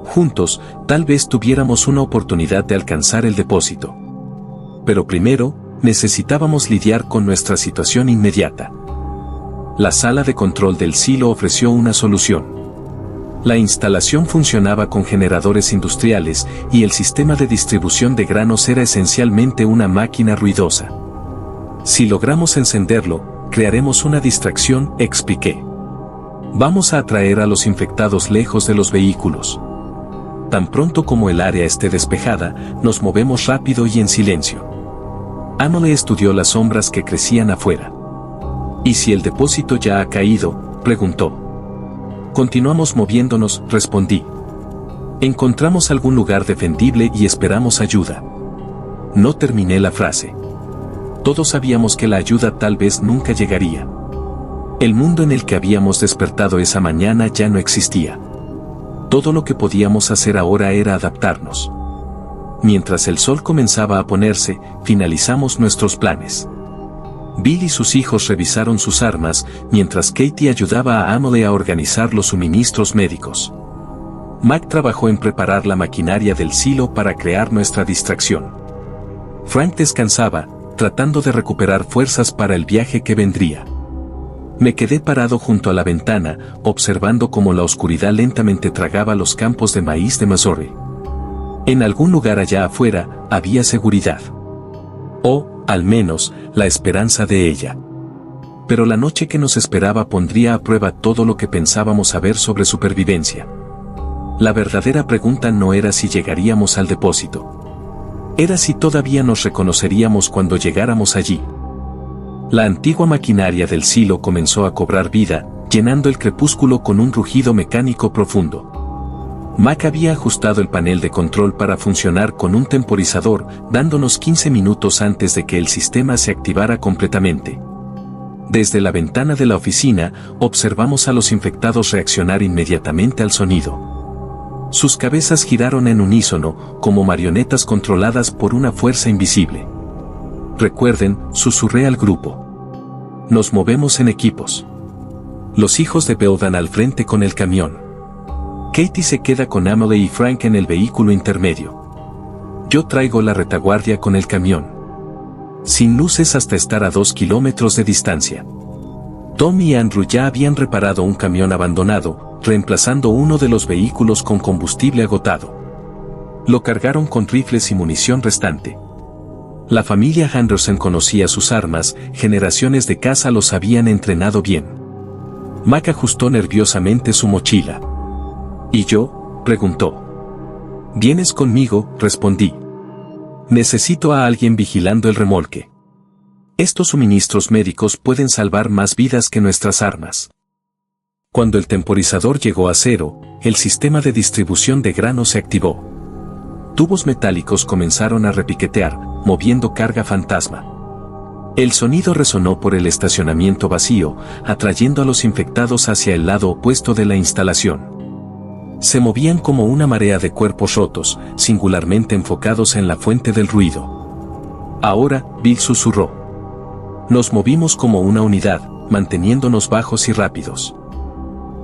S1: Juntos, tal vez tuviéramos una oportunidad de alcanzar el depósito. Pero primero, necesitábamos lidiar con nuestra situación inmediata. La sala de control del silo ofreció una solución. La instalación funcionaba con generadores industriales y el sistema de distribución de granos era esencialmente una máquina ruidosa. Si logramos encenderlo, crearemos una distracción, expliqué. Vamos a atraer a los infectados lejos de los vehículos. Tan pronto como el área esté despejada, nos movemos rápido y en silencio. Emily estudió las sombras que crecían afuera. ¿Y si el depósito ya ha caído?, preguntó. Continuamos moviéndonos, respondí. Encontramos algún lugar defendible y esperamos ayuda. No terminé la frase. Todos sabíamos que la ayuda tal vez nunca llegaría. El mundo en el que habíamos despertado esa mañana ya no existía. Todo lo que podíamos hacer ahora era adaptarnos. Mientras el sol comenzaba a ponerse, finalizamos nuestros planes. Bill y sus hijos revisaron sus armas, mientras Katie ayudaba a Emily a organizar los suministros médicos. Mac trabajó en preparar la maquinaria del silo para crear nuestra distracción. Frank descansaba, tratando de recuperar fuerzas para el viaje que vendría. Me quedé parado junto a la ventana, observando cómo la oscuridad lentamente tragaba los campos de maíz de Missouri. En algún lugar allá afuera, había seguridad. O, al menos, la esperanza de ella. Pero la noche que nos esperaba pondría a prueba todo lo que pensábamos saber sobre supervivencia. La verdadera pregunta no era si llegaríamos al depósito. Era si todavía nos reconoceríamos cuando llegáramos allí. La antigua maquinaria del silo comenzó a cobrar vida, llenando el crepúsculo con un rugido mecánico profundo. Mac había ajustado el panel de control para funcionar con un temporizador, dándonos 15 minutos antes de que el sistema se activara completamente. Desde la ventana de la oficina, observamos a los infectados reaccionar inmediatamente al sonido. Sus cabezas giraron en unísono, como marionetas controladas por una fuerza invisible. Recuerden, susurré al grupo. Nos movemos en equipos. Los hijos de Bill van al frente con el camión. Katie se queda con Emily y Frank en el vehículo intermedio. Yo traigo la retaguardia con el camión. Sin luces hasta estar a 2 kilómetros de distancia. Tom y Andrew ya habían reparado un camión abandonado, reemplazando uno de los vehículos con combustible agotado. Lo cargaron con rifles y munición restante. La familia Henderson conocía sus armas, generaciones de caza los habían entrenado bien. Mac ajustó nerviosamente su mochila. ¿Y yo?, preguntó. ¿Vienes conmigo?, respondí. Necesito a alguien vigilando el remolque. Estos suministros médicos pueden salvar más vidas que nuestras armas. Cuando el temporizador llegó a cero, el sistema de distribución de grano se activó. Tubos metálicos comenzaron a repiquetear, moviendo carga fantasma. El sonido resonó por el estacionamiento vacío, atrayendo a los infectados hacia el lado opuesto de la instalación. Se movían como una marea de cuerpos rotos, singularmente enfocados en la fuente del ruido. Ahora, Bill susurró. Nos movimos como una unidad, manteniéndonos bajos y rápidos.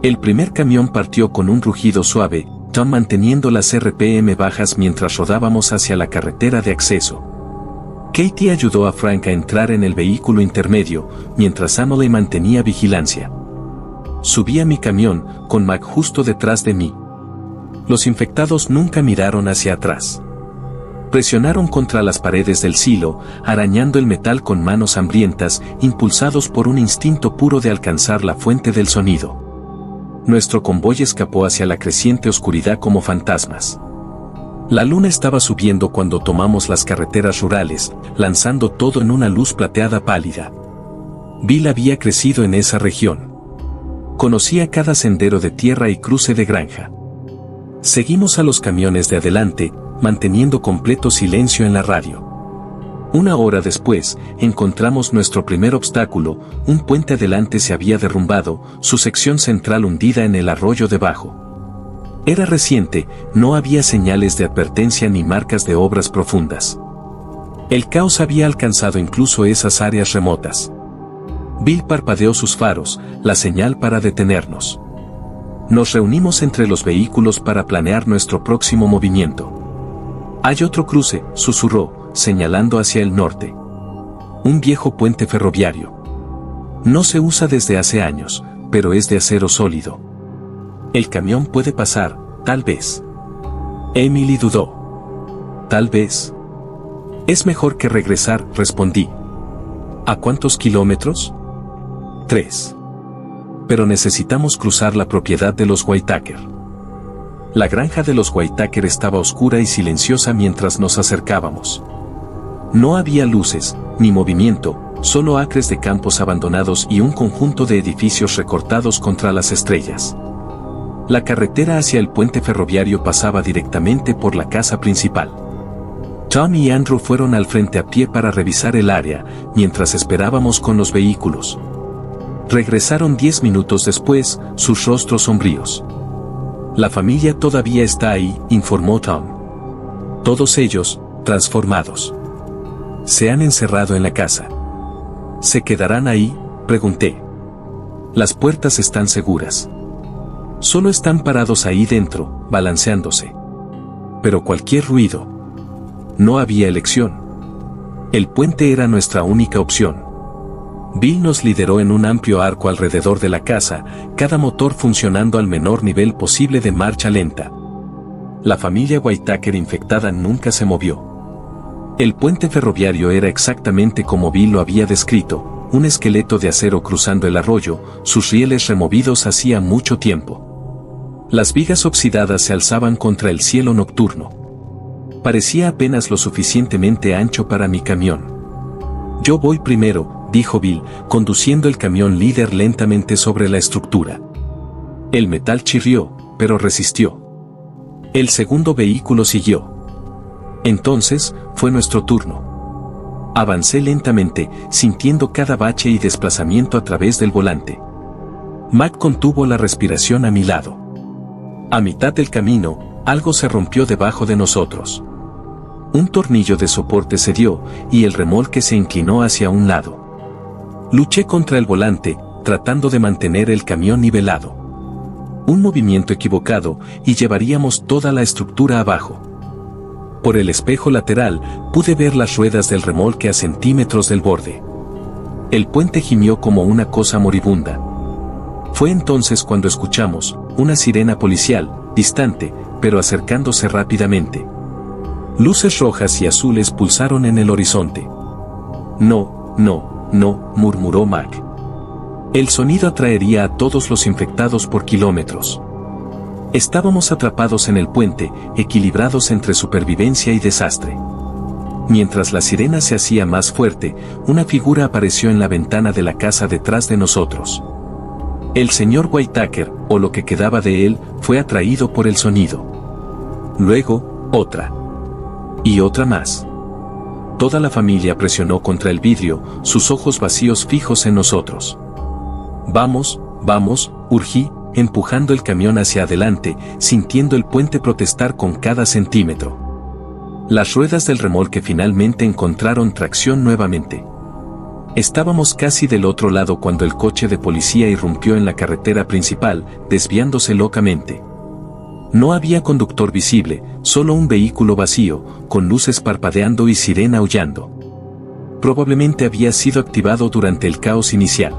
S1: El primer camión partió con un rugido suave, Tom manteniendo las RPM bajas mientras rodábamos hacia la carretera de acceso. Katie ayudó a Frank a entrar en el vehículo intermedio, mientras Emily mantenía vigilancia. Subí a mi camión, con Mac justo detrás de mí. Los infectados nunca miraron hacia atrás. Presionaron contra las paredes del silo, arañando el metal con manos hambrientas, impulsados por un instinto puro de alcanzar la fuente del sonido. Nuestro convoy escapó hacia la creciente oscuridad como fantasmas. La luna estaba subiendo cuando tomamos las carreteras rurales, lanzando todo en una luz plateada pálida. Bill había crecido en esa región. Conocía cada sendero de tierra y cruce de granja. Seguimos a los camiones de adelante, manteniendo completo silencio en la radio. Una hora después, encontramos nuestro primer obstáculo, un puente adelante se había derrumbado, su sección central hundida en el arroyo debajo. Era reciente, no había señales de advertencia ni marcas de obras profundas. El caos había alcanzado incluso esas áreas remotas. Bill parpadeó sus faros, la señal para detenernos. Nos reunimos entre los vehículos para planear nuestro próximo movimiento. Hay otro cruce, susurró, señalando hacia el norte. Un viejo puente ferroviario. No se usa desde hace años, pero es de acero sólido. El camión puede pasar, tal vez. Emily dudó. Tal vez. Es mejor que regresar, respondí. ¿A cuántos kilómetros? 3. Pero necesitamos cruzar la propiedad de los Whitaker. La granja de los Whitaker estaba oscura y silenciosa mientras nos acercábamos. No había luces, ni movimiento, solo acres de campos abandonados y un conjunto de edificios recortados contra las estrellas. La carretera hacia el puente ferroviario pasaba directamente por la casa principal. Tom y Andrew fueron al frente a pie para revisar el área, mientras esperábamos con los vehículos. Regresaron 10 minutos después, sus rostros sombríos. La familia todavía está ahí, informó Tom. Todos ellos, transformados. Se han encerrado en la casa. ¿Se quedarán ahí?, pregunté. Las puertas están seguras. Solo están parados ahí dentro, balanceándose. Pero cualquier ruido. No había elección. El puente era nuestra única opción. Bill nos lideró en un amplio arco alrededor de la casa, cada motor funcionando al menor nivel posible de marcha lenta. La familia Whitaker infectada nunca se movió. El puente ferroviario era exactamente como Bill lo había descrito, un esqueleto de acero cruzando el arroyo, sus rieles removidos hacía mucho tiempo. Las vigas oxidadas se alzaban contra el cielo nocturno. Parecía apenas lo suficientemente ancho para mi camión. Yo voy primero, dijo Bill, conduciendo el camión líder lentamente sobre la estructura. El metal chirrió, pero resistió. El segundo vehículo siguió. Entonces, fue nuestro turno. Avancé lentamente, sintiendo cada bache y desplazamiento a través del volante. Mac contuvo la respiración a mi lado. A mitad del camino, algo se rompió debajo de nosotros. Un tornillo de soporte cedió, y el remolque se inclinó hacia un lado. Luché contra el volante, tratando de mantener el camión nivelado. Un movimiento equivocado, y llevaríamos toda la estructura abajo. Por el espejo lateral, pude ver las ruedas del remolque a centímetros del borde. El puente gimió como una cosa moribunda. Fue entonces cuando escuchamos una sirena policial, distante, pero acercándose rápidamente. Luces rojas y azules pulsaron en el horizonte. No, no, no, murmuró Mac. El sonido atraería a todos los infectados por kilómetros. Estábamos atrapados en el puente, equilibrados entre supervivencia y desastre. Mientras la sirena se hacía más fuerte, una figura apareció en la ventana de la casa detrás de nosotros. El señor Whitaker, o lo que quedaba de él, fue atraído por el sonido. Luego, otra. Y otra más. Toda la familia presionó contra el vidrio, sus ojos vacíos fijos en nosotros. Vamos, vamos, urgí, empujando el camión hacia adelante, sintiendo el puente protestar con cada centímetro. Las ruedas del remolque finalmente encontraron tracción nuevamente. Estábamos casi del otro lado cuando el coche de policía irrumpió en la carretera principal, desviándose locamente. No había conductor visible, solo un vehículo vacío, con luces parpadeando y sirena aullando. Probablemente había sido activado durante el caos inicial.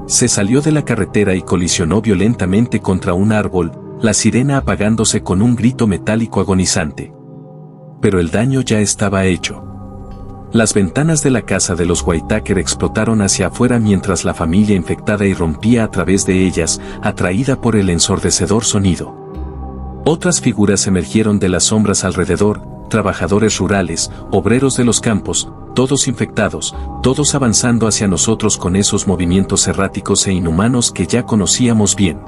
S1: Se salió de la carretera y colisionó violentamente contra un árbol, la sirena apagándose con un grito metálico agonizante. Pero el daño ya estaba hecho. Las ventanas de la casa de los Whitaker explotaron hacia afuera mientras la familia infectada irrumpía a través de ellas, atraída por el ensordecedor sonido. Otras figuras emergieron de las sombras alrededor, trabajadores rurales, obreros de los campos, todos infectados, todos avanzando hacia nosotros con esos movimientos erráticos e inhumanos que ya conocíamos bien.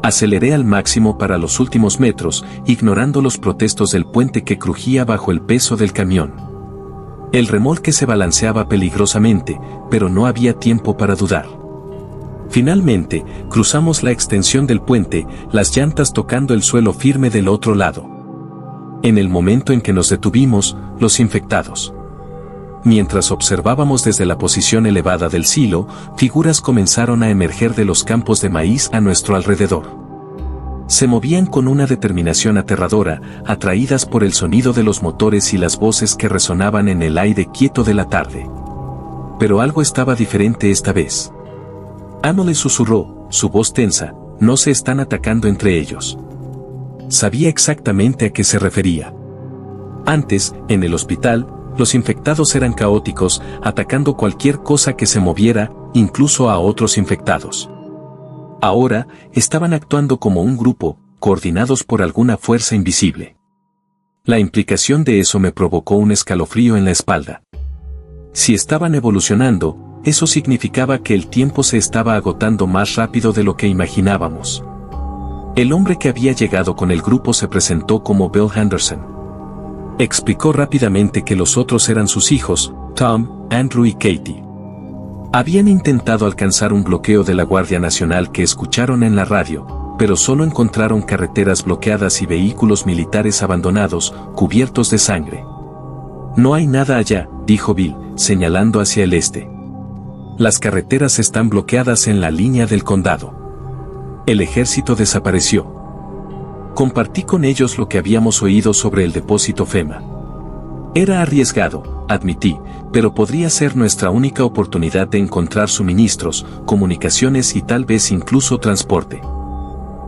S1: Aceleré al máximo para los últimos metros, ignorando los protestos del puente que crujía bajo el peso del camión. El remolque se balanceaba peligrosamente, pero no había tiempo para dudar. Finalmente, cruzamos la extensión del puente, las llantas tocando el suelo firme del otro lado. En el momento en que nos detuvimos, los infectados. Mientras observábamos desde la posición elevada del silo, figuras comenzaron a emerger de los campos de maíz a nuestro alrededor. Se movían con una determinación aterradora, atraídas por el sonido de los motores y las voces que resonaban en el aire quieto de la tarde. Pero algo estaba diferente esta vez. Amo le susurró, su voz tensa, no se están atacando entre ellos. Sabía exactamente a qué se refería. Antes, en el hospital, los infectados eran caóticos, atacando cualquier cosa que se moviera, incluso a otros infectados. Ahora, estaban actuando como un grupo, coordinados por alguna fuerza invisible. La implicación de eso me provocó un escalofrío en la espalda. Si estaban evolucionando, eso significaba que el tiempo se estaba agotando más rápido de lo que imaginábamos. El hombre que había llegado con el grupo se presentó como Bill Henderson. Explicó rápidamente que los otros eran sus hijos, Tom, Andrew y Katie. Habían intentado alcanzar un bloqueo de la Guardia Nacional que escucharon en la radio, pero solo encontraron carreteras bloqueadas y vehículos militares abandonados, cubiertos de sangre. No hay nada allá, dijo Bill, señalando hacia el este. Las carreteras están bloqueadas en la línea del condado. El ejército desapareció. Compartí con ellos lo que habíamos oído sobre el depósito FEMA. Era arriesgado, admití, pero podría ser nuestra única oportunidad de encontrar suministros, comunicaciones y tal vez incluso transporte.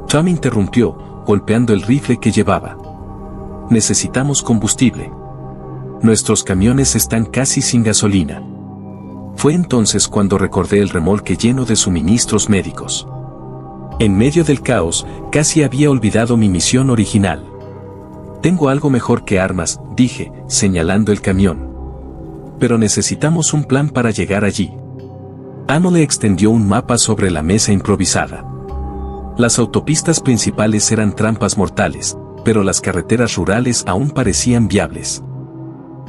S1: Tom interrumpió, golpeando el rifle que llevaba. Necesitamos combustible. Nuestros camiones están casi sin gasolina. Fue entonces cuando recordé el remolque lleno de suministros médicos. En medio del caos, casi había olvidado mi misión original. Tengo algo mejor que armas, dije, señalando el camión. Pero necesitamos un plan para llegar allí. Ano le extendió un mapa sobre la mesa improvisada. Las autopistas principales eran trampas mortales, pero las carreteras rurales aún parecían viables.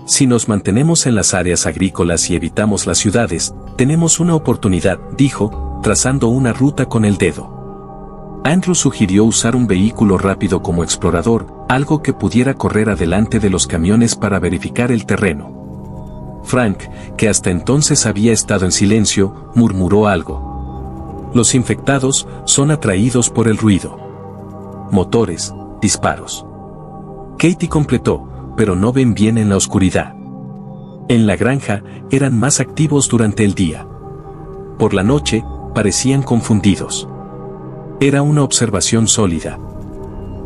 S1: Si nos mantenemos en las áreas agrícolas y evitamos las ciudades, tenemos una oportunidad, dijo, trazando una ruta con el dedo. Andrew sugirió usar un vehículo rápido como explorador, algo que pudiera correr adelante de los camiones para verificar el terreno. Frank, que hasta entonces había estado en silencio, murmuró algo. Los infectados son atraídos por el ruido. Motores, disparos. Katie completó, pero no ven bien en la oscuridad. En la granja, eran más activos durante el día. Por la noche, parecían confundidos. Era una observación sólida.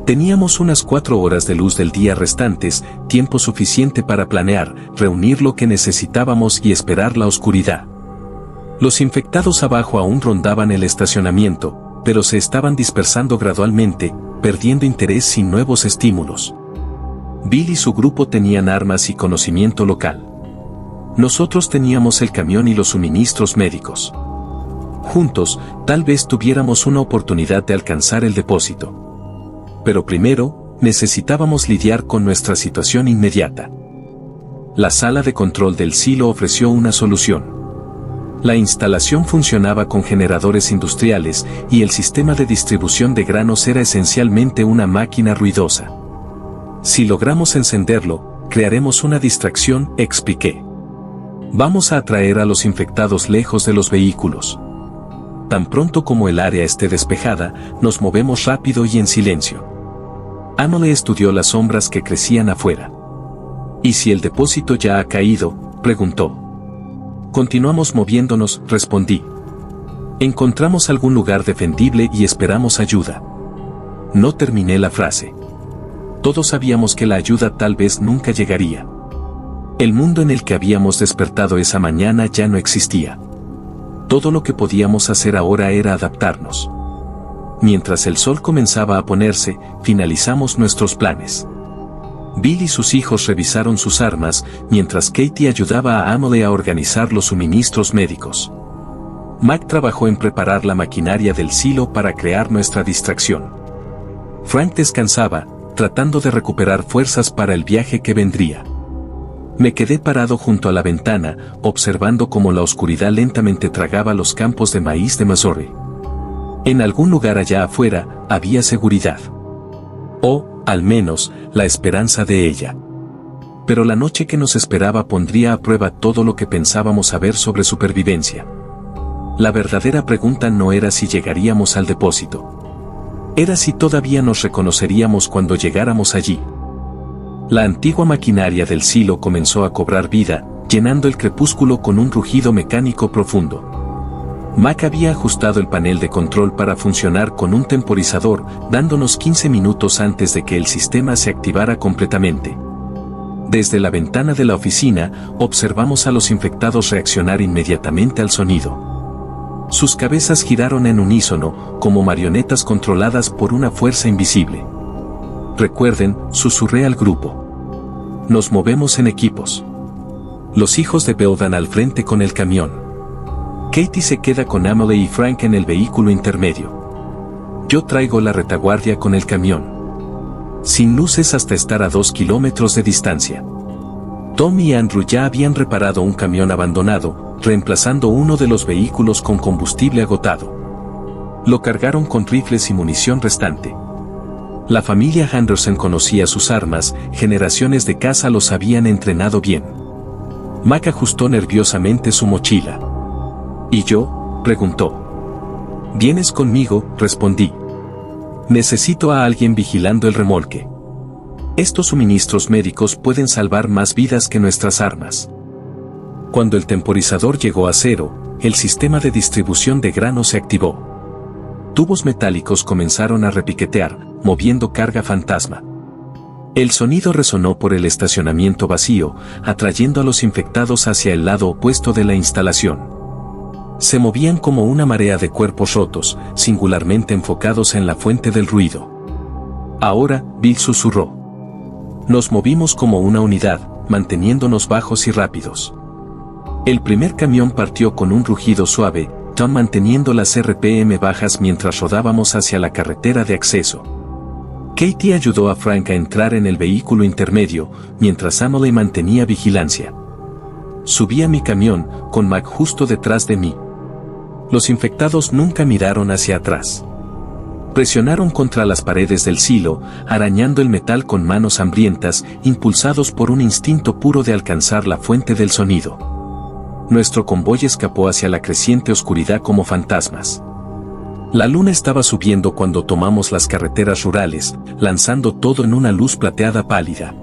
S1: Teníamos unas 4 horas de luz del día restantes, tiempo suficiente para planear, reunir lo que necesitábamos y esperar la oscuridad. Los infectados abajo aún rondaban el estacionamiento, pero se estaban dispersando gradualmente, perdiendo interés sin nuevos estímulos. Bill y su grupo tenían armas y conocimiento local. Nosotros teníamos el camión y los suministros médicos. Juntos, tal vez tuviéramos una oportunidad de alcanzar el depósito. Pero primero, necesitábamos lidiar con nuestra situación inmediata. La sala de control del silo ofreció una solución. La instalación funcionaba con generadores industriales y el sistema de distribución de granos era esencialmente una máquina ruidosa. Si logramos encenderlo, crearemos una distracción, expliqué. Vamos a atraer a los infectados lejos de los vehículos. Tan pronto como el área esté despejada, nos movemos rápido y en silencio. Ano estudió las sombras que crecían afuera. ¿Y si el depósito ya ha caído?, preguntó. Continuamos moviéndonos, respondí. Encontramos algún lugar defendible y esperamos ayuda. No terminé la frase. Todos sabíamos que la ayuda tal vez nunca llegaría. El mundo en el que habíamos despertado esa mañana ya no existía. Todo lo que podíamos hacer ahora era adaptarnos. Mientras el sol comenzaba a ponerse, finalizamos nuestros planes. Bill y sus hijos revisaron sus armas, mientras Katie ayudaba a Emily a organizar los suministros médicos. Mac trabajó en preparar la maquinaria del silo para crear nuestra distracción. Frank descansaba, tratando de recuperar fuerzas para el viaje que vendría. Me quedé parado junto a la ventana, observando cómo la oscuridad lentamente tragaba los campos de maíz de Missouri. En algún lugar allá afuera, había seguridad. O, al menos, la esperanza de ella. Pero la noche que nos esperaba pondría a prueba todo lo que pensábamos saber sobre supervivencia. La verdadera pregunta no era si llegaríamos al depósito. Era si todavía nos reconoceríamos cuando llegáramos allí. La antigua maquinaria del silo comenzó a cobrar vida, llenando el crepúsculo con un rugido mecánico profundo. Mac había ajustado el panel de control para funcionar con un temporizador, dándonos 15 minutos antes de que el sistema se activara completamente. Desde la ventana de la oficina, observamos a los infectados reaccionar inmediatamente al sonido. Sus cabezas giraron en unísono, como marionetas controladas por una fuerza invisible. Recuerden, susurré al grupo. Nos movemos en equipos. Los hijos de Bill van al frente con el camión. Katie se queda con Emily y Frank en el vehículo intermedio. Yo traigo la retaguardia con el camión. Sin luces hasta estar a 2 kilómetros de distancia. Tom y Andrew ya habían reparado un camión abandonado, reemplazando uno de los vehículos con combustible agotado. Lo cargaron con rifles y munición restante. La familia Henderson conocía sus armas, generaciones de caza los habían entrenado bien. Mac ajustó nerviosamente su mochila. ¿Y yo?, preguntó. ¿Vienes conmigo?, respondí. Necesito a alguien vigilando el remolque. Estos suministros médicos pueden salvar más vidas que nuestras armas. Cuando el temporizador llegó a cero, el sistema de distribución de grano se activó. Tubos metálicos comenzaron a repiquetear, moviendo carga fantasma. El sonido resonó por el estacionamiento vacío, atrayendo a los infectados hacia el lado opuesto de la instalación. Se movían como una marea de cuerpos rotos, singularmente enfocados en la fuente del ruido. Ahora, Bill susurró. Nos movimos como una unidad, manteniéndonos bajos y rápidos. El primer camión partió con un rugido suave, Tom manteniendo las RPM bajas mientras rodábamos hacia la carretera de acceso. Katie ayudó a Frank a entrar en el vehículo intermedio, mientras Emily mantenía vigilancia. Subí a mi camión, con Mac justo detrás de mí. Los infectados nunca miraron hacia atrás. Presionaron contra las paredes del silo, arañando el metal con manos hambrientas, impulsados por un instinto puro de alcanzar la fuente del sonido. Nuestro convoy escapó hacia la creciente oscuridad como fantasmas. La luna estaba subiendo cuando tomamos las carreteras rurales, lanzando todo en una luz plateada pálida.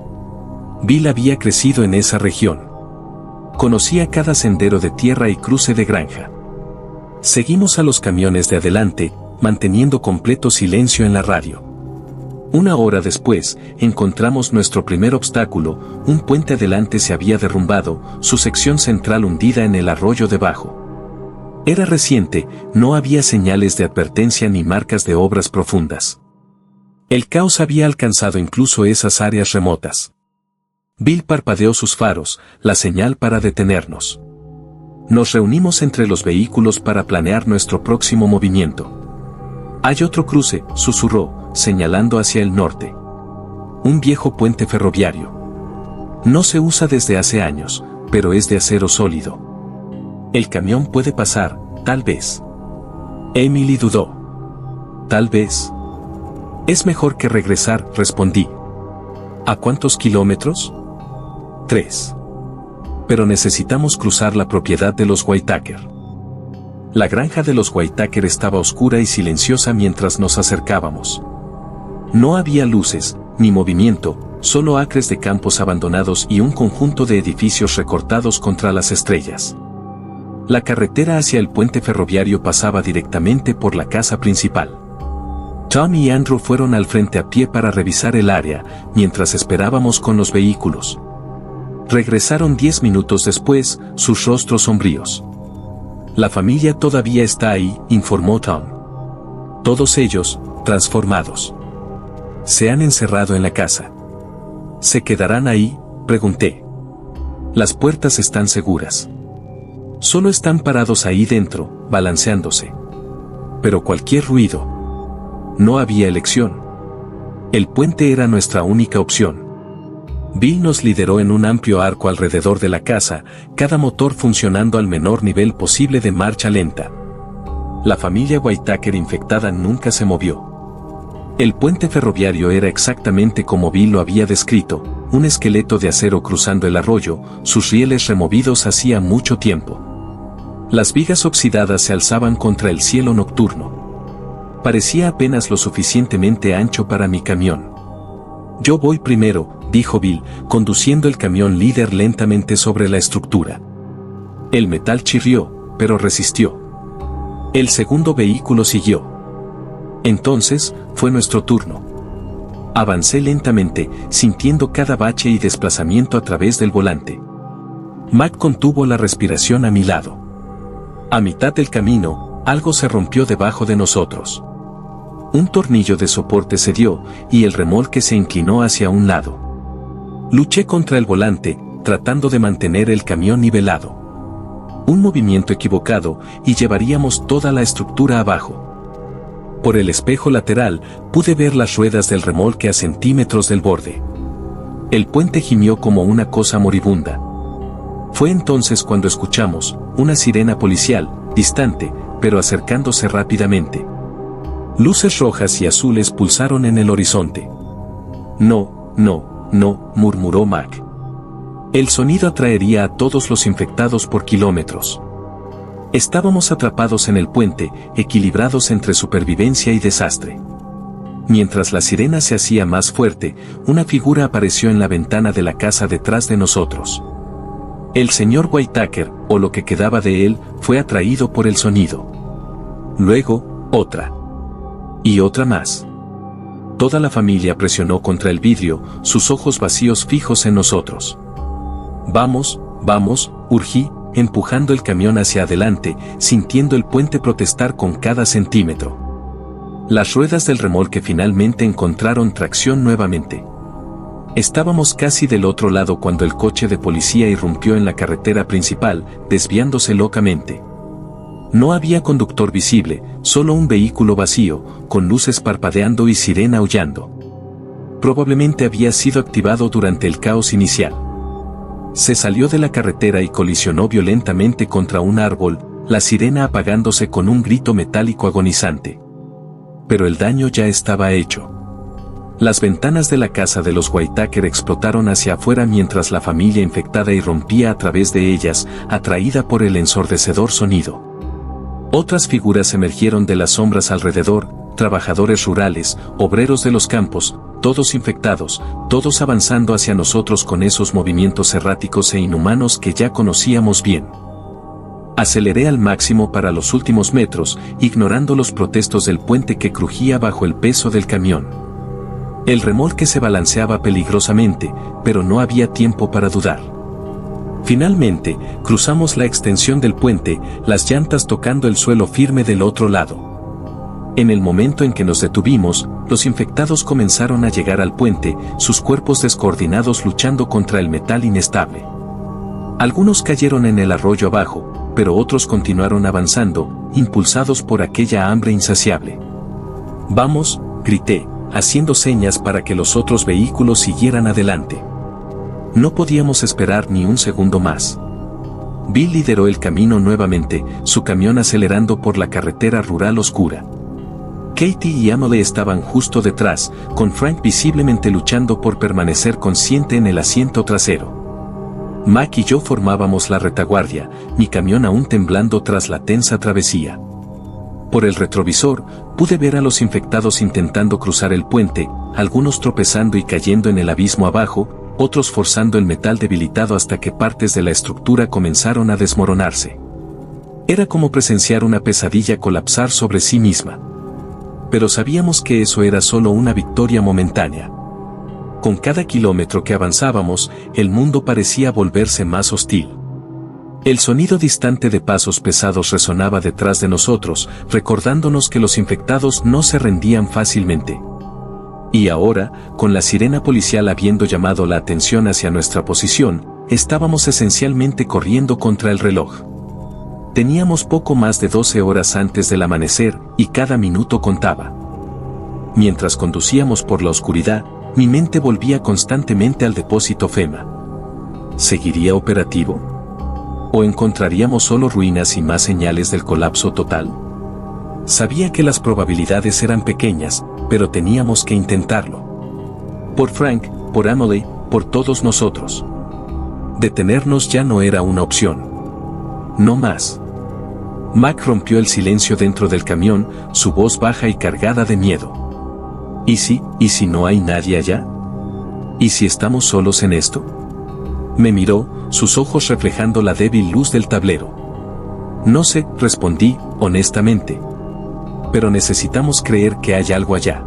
S1: Bill había crecido en esa región. Conocía cada sendero de tierra y cruce de granja. Seguimos a los camiones de adelante, manteniendo completo silencio en la radio. Una hora después, encontramos nuestro primer obstáculo, un puente adelante se había derrumbado, su sección central hundida en el arroyo debajo. Era reciente, no había señales de advertencia ni marcas de obras profundas. El caos había alcanzado incluso esas áreas remotas. Bill parpadeó sus faros, la señal para detenernos. Nos reunimos entre los vehículos para planear nuestro próximo movimiento. Hay otro cruce, susurró, señalando hacia el norte. Un viejo puente ferroviario. No se usa desde hace años, pero es de acero sólido. El camión puede pasar, tal vez. Emily dudó. Tal vez. Es mejor que regresar, respondí. ¿A cuántos kilómetros? 3. Pero necesitamos cruzar la propiedad de los Whitaker. La granja de los Whitaker estaba oscura y silenciosa mientras nos acercábamos. No había luces, ni movimiento, solo acres de campos abandonados y un conjunto de edificios recortados contra las estrellas. La carretera hacia el puente ferroviario pasaba directamente por la casa principal. Tom y Andrew fueron al frente a pie para revisar el área, mientras esperábamos con los vehículos. Regresaron 10 minutos después, sus rostros sombríos. La familia todavía está ahí, informó Tom. Todos ellos, transformados. Se han encerrado en la casa. ¿Se quedarán ahí?, pregunté. Las puertas están seguras. Solo están parados ahí dentro, balanceándose. Pero cualquier ruido. No había elección. El puente era nuestra única opción. Bill nos lideró en un amplio arco alrededor de la casa, cada motor funcionando al menor nivel posible de marcha lenta. La familia Whitaker infectada nunca se movió. El puente ferroviario era exactamente como Bill lo había descrito, un esqueleto de acero cruzando el arroyo, sus rieles removidos hacía mucho tiempo. Las vigas oxidadas se alzaban contra el cielo nocturno. Parecía apenas lo suficientemente ancho para mi camión. Yo voy primero, dijo Bill, conduciendo el camión líder lentamente sobre la estructura. El metal chirrió, pero resistió. El segundo vehículo siguió. Entonces, fue nuestro turno. Avancé lentamente, sintiendo cada bache y desplazamiento a través del volante. Mac contuvo la respiración a mi lado. A mitad del camino, algo se rompió debajo de nosotros. Un tornillo de soporte cedió, y el remolque se inclinó hacia un lado. Luché contra el volante, tratando de mantener el camión nivelado. Un movimiento equivocado y llevaríamos toda la estructura abajo. Por el espejo lateral pude ver las ruedas del remolque a centímetros del borde. El puente gimió como una cosa moribunda. Fue entonces cuando escuchamos una sirena policial, distante, pero acercándose rápidamente. Luces rojas y azules pulsaron en el horizonte. No, no, no, murmuró Mac. El sonido atraería a todos los infectados por kilómetros. Estábamos atrapados en el puente, equilibrados entre supervivencia y desastre. Mientras la sirena se hacía más fuerte, una figura apareció en la ventana de la casa detrás de nosotros. El señor Whitaker, o lo que quedaba de él, fue atraído por el sonido. Luego, otra. Y otra más. Toda la familia presionó contra el vidrio, sus ojos vacíos fijos en nosotros. Vamos, vamos, urgí, empujando el camión hacia adelante, sintiendo el puente protestar con cada centímetro. Las ruedas del remolque finalmente encontraron tracción nuevamente. Estábamos casi del otro lado cuando el coche de policía irrumpió en la carretera principal, desviándose locamente. No había conductor visible, solo un vehículo vacío, con luces parpadeando y sirena aullando. Probablemente había sido activado durante el caos inicial. Se salió de la carretera y colisionó violentamente contra un árbol, la sirena apagándose con un grito metálico agonizante. Pero el daño ya estaba hecho. Las ventanas de la casa de los Whitaker explotaron hacia afuera mientras la familia infectada irrumpía a través de ellas, atraída por el ensordecedor sonido. Otras figuras emergieron de las sombras alrededor, trabajadores rurales, obreros de los campos, todos infectados, todos avanzando hacia nosotros con esos movimientos erráticos e inhumanos que ya conocíamos bien. Aceleré al máximo para los últimos metros, ignorando los protestos del puente que crujía bajo el peso del camión. El remolque se balanceaba peligrosamente, pero no había tiempo para dudar. Finalmente, cruzamos la extensión del puente, las llantas tocando el suelo firme del otro lado. En el momento en que nos detuvimos, los infectados comenzaron a llegar al puente, sus cuerpos descoordinados luchando contra el metal inestable. Algunos cayeron en el arroyo abajo, pero otros continuaron avanzando, impulsados por aquella hambre insaciable. «Vamos», grité, haciendo señas para que los otros vehículos siguieran adelante. No podíamos esperar ni un segundo más. Bill lideró el camino nuevamente, su camión acelerando por la carretera rural oscura. Katie y Emily estaban justo detrás, con Frank visiblemente luchando por permanecer consciente en el asiento trasero. Mac y yo formábamos la retaguardia, mi camión aún temblando tras la tensa travesía. Por el retrovisor, pude ver a los infectados intentando cruzar el puente, algunos tropezando y cayendo en el abismo abajo, otros forzando el metal debilitado hasta que partes de la estructura comenzaron a desmoronarse. Era como presenciar una pesadilla colapsar sobre sí misma. Pero sabíamos que eso era solo una victoria momentánea. Con cada kilómetro que avanzábamos, el mundo parecía volverse más hostil. El sonido distante de pasos pesados resonaba detrás de nosotros, recordándonos que los infectados no se rendían fácilmente. Y ahora, con la sirena policial habiendo llamado la atención hacia nuestra posición, estábamos esencialmente corriendo contra el reloj. Teníamos poco más de 12 horas antes del amanecer, y cada minuto contaba. Mientras conducíamos por la oscuridad, mi mente volvía constantemente al depósito FEMA. ¿Seguiría operativo? ¿O encontraríamos solo ruinas y más señales del colapso total? Sabía que las probabilidades eran pequeñas, pero teníamos que intentarlo. Por Frank, por Emily, por todos nosotros. Detenernos ya no era una opción. No más. Mac rompió el silencio dentro del camión, su voz baja y cargada de miedo. ¿Y si no hay nadie allá? ¿Y si estamos solos en esto? Me miró, sus ojos reflejando la débil luz del tablero. No sé, respondí, honestamente. Pero necesitamos creer que hay algo allá.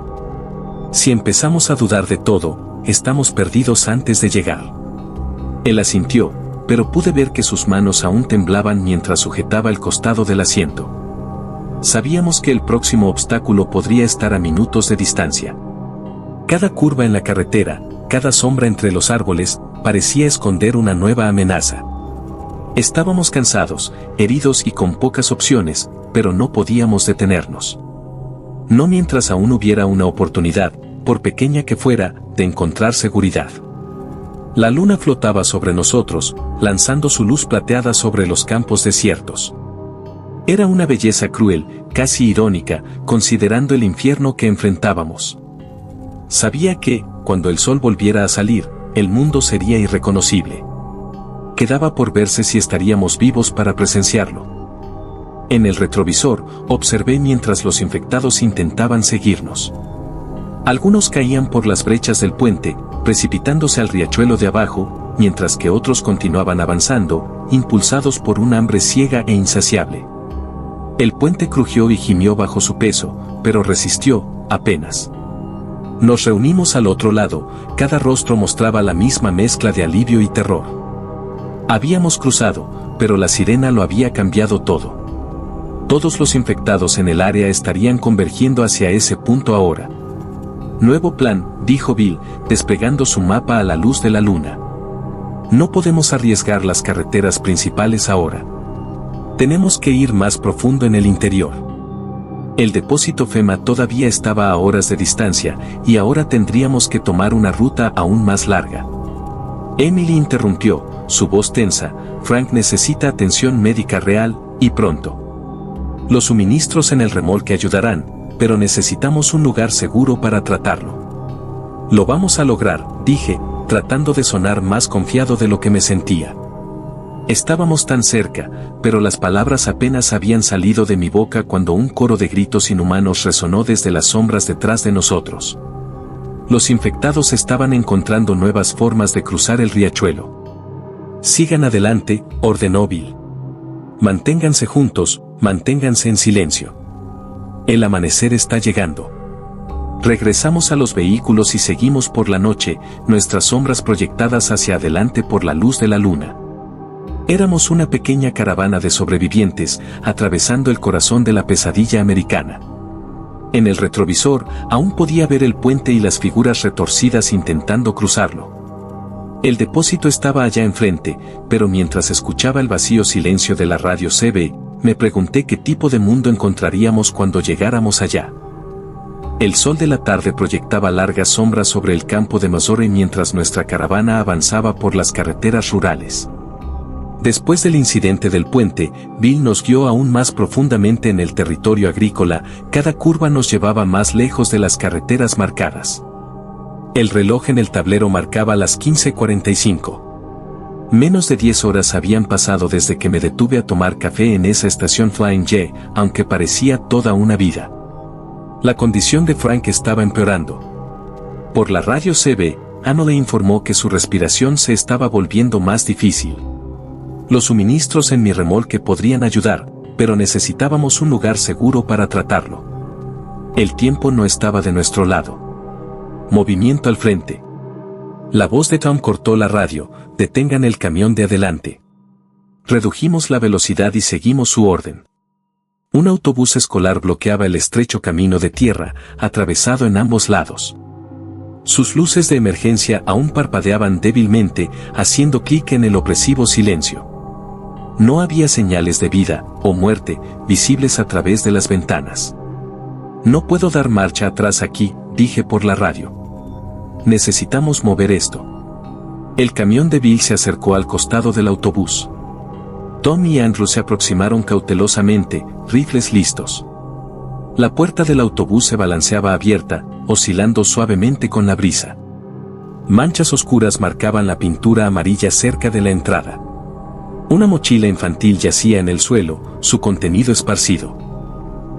S1: Si empezamos a dudar de todo, estamos perdidos antes de llegar. Él asintió, pero pude ver que sus manos aún temblaban mientras sujetaba el costado del asiento. Sabíamos que el próximo obstáculo podría estar a minutos de distancia. Cada curva en la carretera, cada sombra entre los árboles parecía esconder una nueva amenaza. Estábamos cansados, heridos y con pocas opciones, pero no podíamos detenernos. No mientras aún hubiera una oportunidad, por pequeña que fuera, de encontrar seguridad. La luna flotaba sobre nosotros, lanzando su luz plateada sobre los campos desiertos. Era una belleza cruel, casi irónica, considerando el infierno que enfrentábamos. Sabía que, cuando el sol volviera a salir, el mundo sería irreconocible. Quedaba por verse si estaríamos vivos para presenciarlo. En el retrovisor, observé mientras los infectados intentaban seguirnos. Algunos caían por las brechas del puente, precipitándose al riachuelo de abajo, mientras que otros continuaban avanzando, impulsados por un hambre ciega e insaciable. El puente crujió y gimió bajo su peso, pero resistió, apenas. Nos reunimos al otro lado, cada rostro mostraba la misma mezcla de alivio y terror. Habíamos cruzado, pero la sirena lo había cambiado todo. Todos los infectados en el área estarían convergiendo hacia ese punto ahora. Nuevo plan, dijo Bill, desplegando su mapa a la luz de la luna. No podemos arriesgar las carreteras principales ahora. Tenemos que ir más profundo en el interior. El depósito FEMA todavía estaba a horas de distancia, y ahora tendríamos que tomar una ruta aún más larga. Emily interrumpió, su voz tensa. Frank necesita atención médica real, y pronto. Los suministros en el remolque ayudarán, pero necesitamos un lugar seguro para tratarlo. Lo vamos a lograr, dije, tratando de sonar más confiado de lo que me sentía. Estábamos tan cerca, pero las palabras apenas habían salido de mi boca cuando un coro de gritos inhumanos resonó desde las sombras detrás de nosotros. Los infectados estaban encontrando nuevas formas de cruzar el riachuelo. Sigan adelante, ordenó Bill. Manténganse juntos, manténganse en silencio. El amanecer está llegando. Regresamos a los vehículos y seguimos por la noche, nuestras sombras proyectadas hacia adelante por la luz de la luna. Éramos una pequeña caravana de sobrevivientes, atravesando el corazón de la pesadilla americana. En el retrovisor, aún podía ver el puente y las figuras retorcidas intentando cruzarlo. El depósito estaba allá enfrente, pero mientras escuchaba el vacío silencio de la radio CB, me pregunté qué tipo de mundo encontraríamos cuando llegáramos allá. El sol de la tarde proyectaba largas sombras sobre el campo de Missouri mientras nuestra caravana avanzaba por las carreteras rurales. Después del incidente del puente, Bill nos guió aún más profundamente en el territorio agrícola, cada curva nos llevaba más lejos de las carreteras marcadas. El reloj en el tablero marcaba las 15:45. Menos de 10 horas habían pasado desde que me detuve a tomar café en esa estación Flying J, aunque parecía toda una vida. La condición de Frank estaba empeorando. Por la radio CB, Anno le informó que su respiración se estaba volviendo más difícil. Los suministros en mi remolque podrían ayudar, pero necesitábamos un lugar seguro para tratarlo. El tiempo no estaba de nuestro lado. Movimiento al frente. La voz de Tom cortó la radio, detengan el camión de adelante. Redujimos la velocidad y seguimos su orden. Un autobús escolar bloqueaba el estrecho camino de tierra, atravesado en ambos lados. Sus luces de emergencia aún parpadeaban débilmente, haciendo clic en el opresivo silencio. No había señales de vida o muerte visibles a través de las ventanas. No puedo dar marcha atrás aquí, dije por la radio. Necesitamos mover esto. El camión de Bill se acercó al costado del autobús. Tom y Andrew se aproximaron cautelosamente, rifles listos. La puerta del autobús se balanceaba abierta, oscilando suavemente con la brisa. Manchas oscuras marcaban la pintura amarilla cerca de la entrada. Una mochila infantil yacía en el suelo, su contenido esparcido.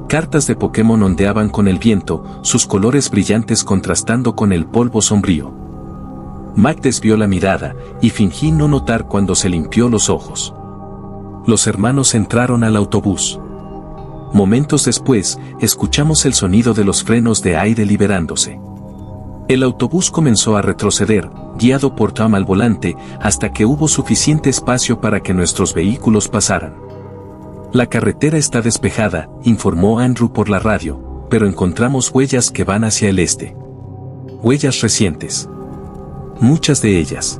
S1: Cartas de Pokémon ondeaban con el viento, sus colores brillantes contrastando con el polvo sombrío. Mac desvió la mirada, y fingí no notar cuando se limpió los ojos. Los hermanos entraron al autobús. Momentos después, escuchamos el sonido de los frenos de aire liberándose. El autobús comenzó a retroceder, guiado por Tom al volante, hasta que hubo suficiente espacio para que nuestros vehículos pasaran. La carretera está despejada, informó Andrew por la radio, pero encontramos huellas que van hacia el este. Huellas recientes. muchas de ellas.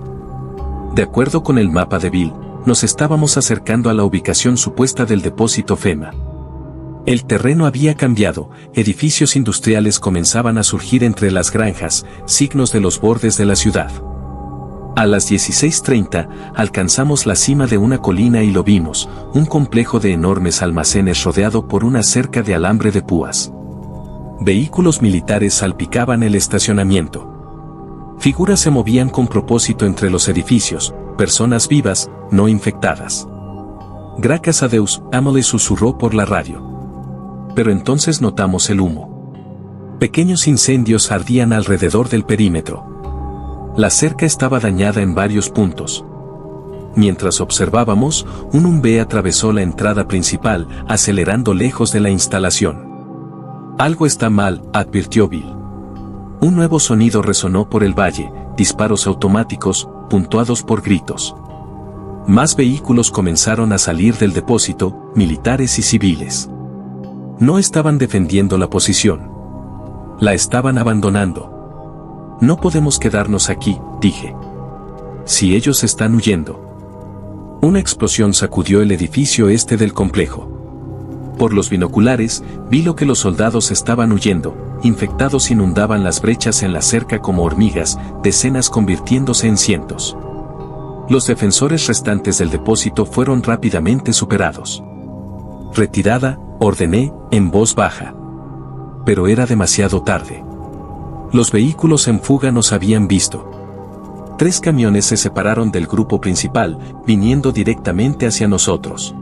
S1: De acuerdo con el mapa de Bill, nos estábamos acercando a la ubicación supuesta del depósito FEMA. El terreno había cambiado, edificios industriales comenzaban a surgir entre las granjas, signos de los bordes de la ciudad. A las 16:30 alcanzamos la cima de una colina y lo vimos, un complejo de enormes almacenes rodeado por una cerca de alambre de púas. Vehículos militares salpicaban el estacionamiento. Figuras se movían con propósito entre los edificios, personas vivas, no infectadas. Gracias a Deus, Emily susurró por la radio. Pero entonces notamos el humo. Pequeños incendios ardían alrededor del perímetro. La cerca estaba dañada en varios puntos. Mientras observábamos, un Humvee atravesó la entrada principal, acelerando lejos de la instalación. Algo está mal, advirtió Bill. Un nuevo sonido resonó por el valle, disparos automáticos, puntuados por gritos. Más vehículos comenzaron a salir del depósito, militares y civiles. No estaban defendiendo la posición. La estaban abandonando. No podemos quedarnos aquí, dije. Si ellos están huyendo. Una explosión sacudió el edificio este del complejo. Por los binoculares, vi lo que los soldados estaban huyendo, infectados inundaban las brechas en la cerca como hormigas, decenas convirtiéndose en cientos. Los defensores restantes del depósito fueron rápidamente superados. Retirada, ordené, en voz baja. Pero era demasiado tarde. Los vehículos en fuga nos habían visto. 3 camiones se separaron del grupo principal, viniendo directamente hacia nosotros.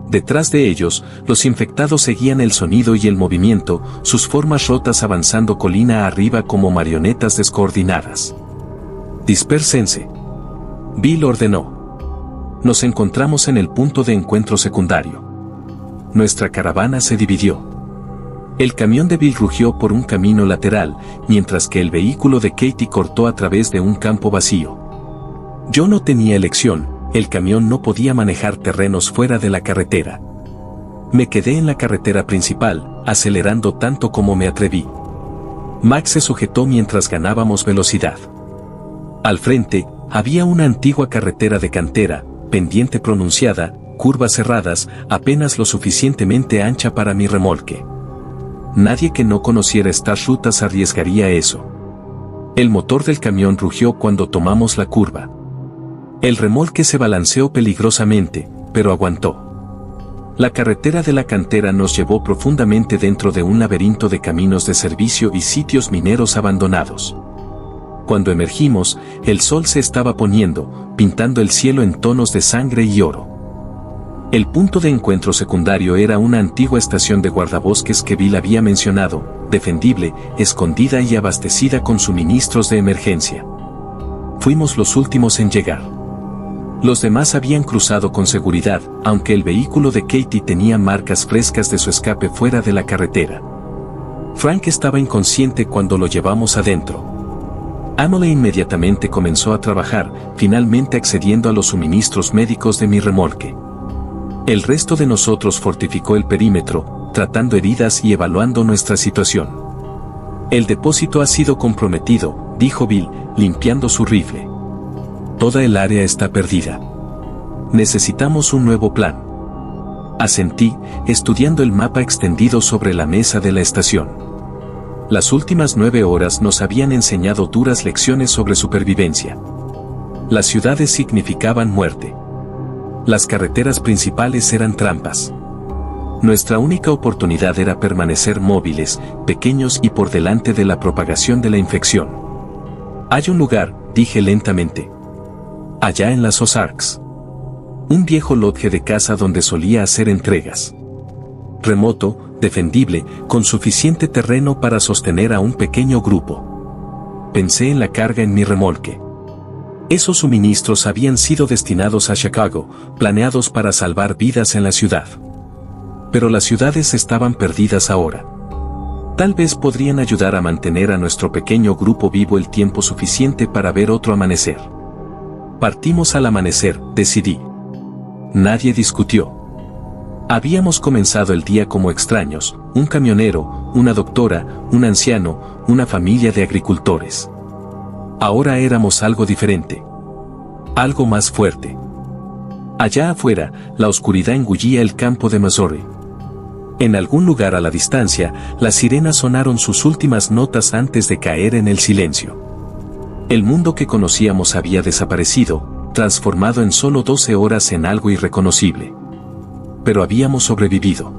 S1: Detrás de ellos, los infectados seguían el sonido y el movimiento, sus formas rotas avanzando colina arriba como marionetas descoordinadas. Dispérsense. Bill ordenó. Nos encontramos en el punto de encuentro secundario. Nuestra caravana se dividió. El camión de Bill rugió por un camino lateral, mientras que el vehículo de Katie cortó a través de un campo vacío. Yo no tenía elección, el camión no podía manejar terrenos fuera de la carretera. Me quedé en la carretera principal, acelerando tanto como me atreví. Max se sujetó mientras ganábamos velocidad. Al frente, había una antigua carretera de cantera, pendiente pronunciada, curvas cerradas, apenas lo suficientemente ancha para mi remolque. Nadie que no conociera estas rutas arriesgaría eso. El motor del camión rugió cuando tomamos la curva. El remolque se balanceó peligrosamente, pero aguantó. La carretera de la cantera nos llevó profundamente dentro de un laberinto de caminos de servicio y sitios mineros abandonados. Cuando emergimos, el sol se estaba poniendo, pintando el cielo en tonos de sangre y oro. El punto de encuentro secundario era una antigua estación de guardabosques que Bill había mencionado, defendible, escondida y abastecida con suministros de emergencia. Fuimos los últimos en llegar. Los demás habían cruzado con seguridad, aunque el vehículo de Katie tenía marcas frescas de su escape fuera de la carretera. Frank estaba inconsciente cuando lo llevamos adentro. Emily inmediatamente comenzó a trabajar, finalmente accediendo a los suministros médicos de mi remolque. El resto de nosotros fortificó el perímetro, tratando heridas y evaluando nuestra situación. El depósito ha sido comprometido, dijo Bill, limpiando su rifle. Toda el área está perdida. Necesitamos un nuevo plan. Asentí, estudiando el mapa extendido sobre la mesa de la estación. Las últimas 9 horas nos habían enseñado duras lecciones sobre supervivencia. Las ciudades significaban muerte. Las carreteras principales eran trampas. Nuestra única oportunidad era permanecer móviles, pequeños y por delante de la propagación de la infección. Hay un lugar, dije lentamente. Allá en las Ozarks. Un viejo lodge de casa donde solía hacer entregas. Remoto, defendible, con suficiente terreno para sostener a un pequeño grupo. Pensé en la carga en mi remolque. Esos suministros habían sido destinados a Chicago, planeados para salvar vidas en la ciudad. Pero las ciudades estaban perdidas ahora. Tal vez podrían ayudar a mantener a nuestro pequeño grupo vivo el tiempo suficiente para ver otro amanecer. Partimos al amanecer, decidí. Nadie discutió. Habíamos comenzado el día como extraños, un camionero, una doctora, un anciano, una familia de agricultores. Ahora éramos algo diferente. Algo más fuerte. Allá afuera, la oscuridad engullía el campo de Missouri. En algún lugar a la distancia, las sirenas sonaron sus últimas notas antes de caer en el silencio. El mundo que conocíamos había desaparecido, transformado en solo 12 horas en algo irreconocible. Pero habíamos sobrevivido.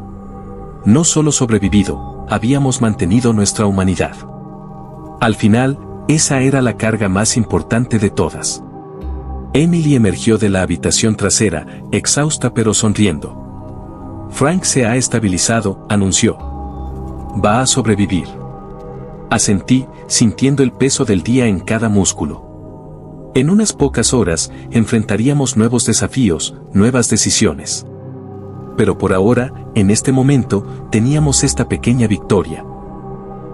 S1: No solo sobrevivido, habíamos mantenido nuestra humanidad. Al final, esa era la carga más importante de todas. Emily emergió de la habitación trasera, exhausta pero sonriendo. Frank se ha estabilizado, anunció. Va a sobrevivir. Asentí, sintiendo el peso del día en cada músculo. En unas pocas horas, enfrentaríamos nuevos desafíos, nuevas decisiones. Pero por ahora, en este momento, teníamos esta pequeña victoria.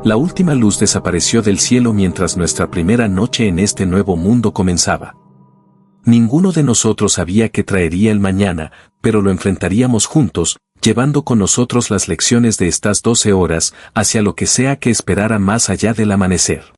S1: La última luz desapareció del cielo mientras nuestra primera noche en este nuevo mundo comenzaba. Ninguno de nosotros sabía qué traería el mañana, pero lo enfrentaríamos juntos, llevando con nosotros las lecciones de estas 12 horas hacia lo que sea que esperara más allá del amanecer.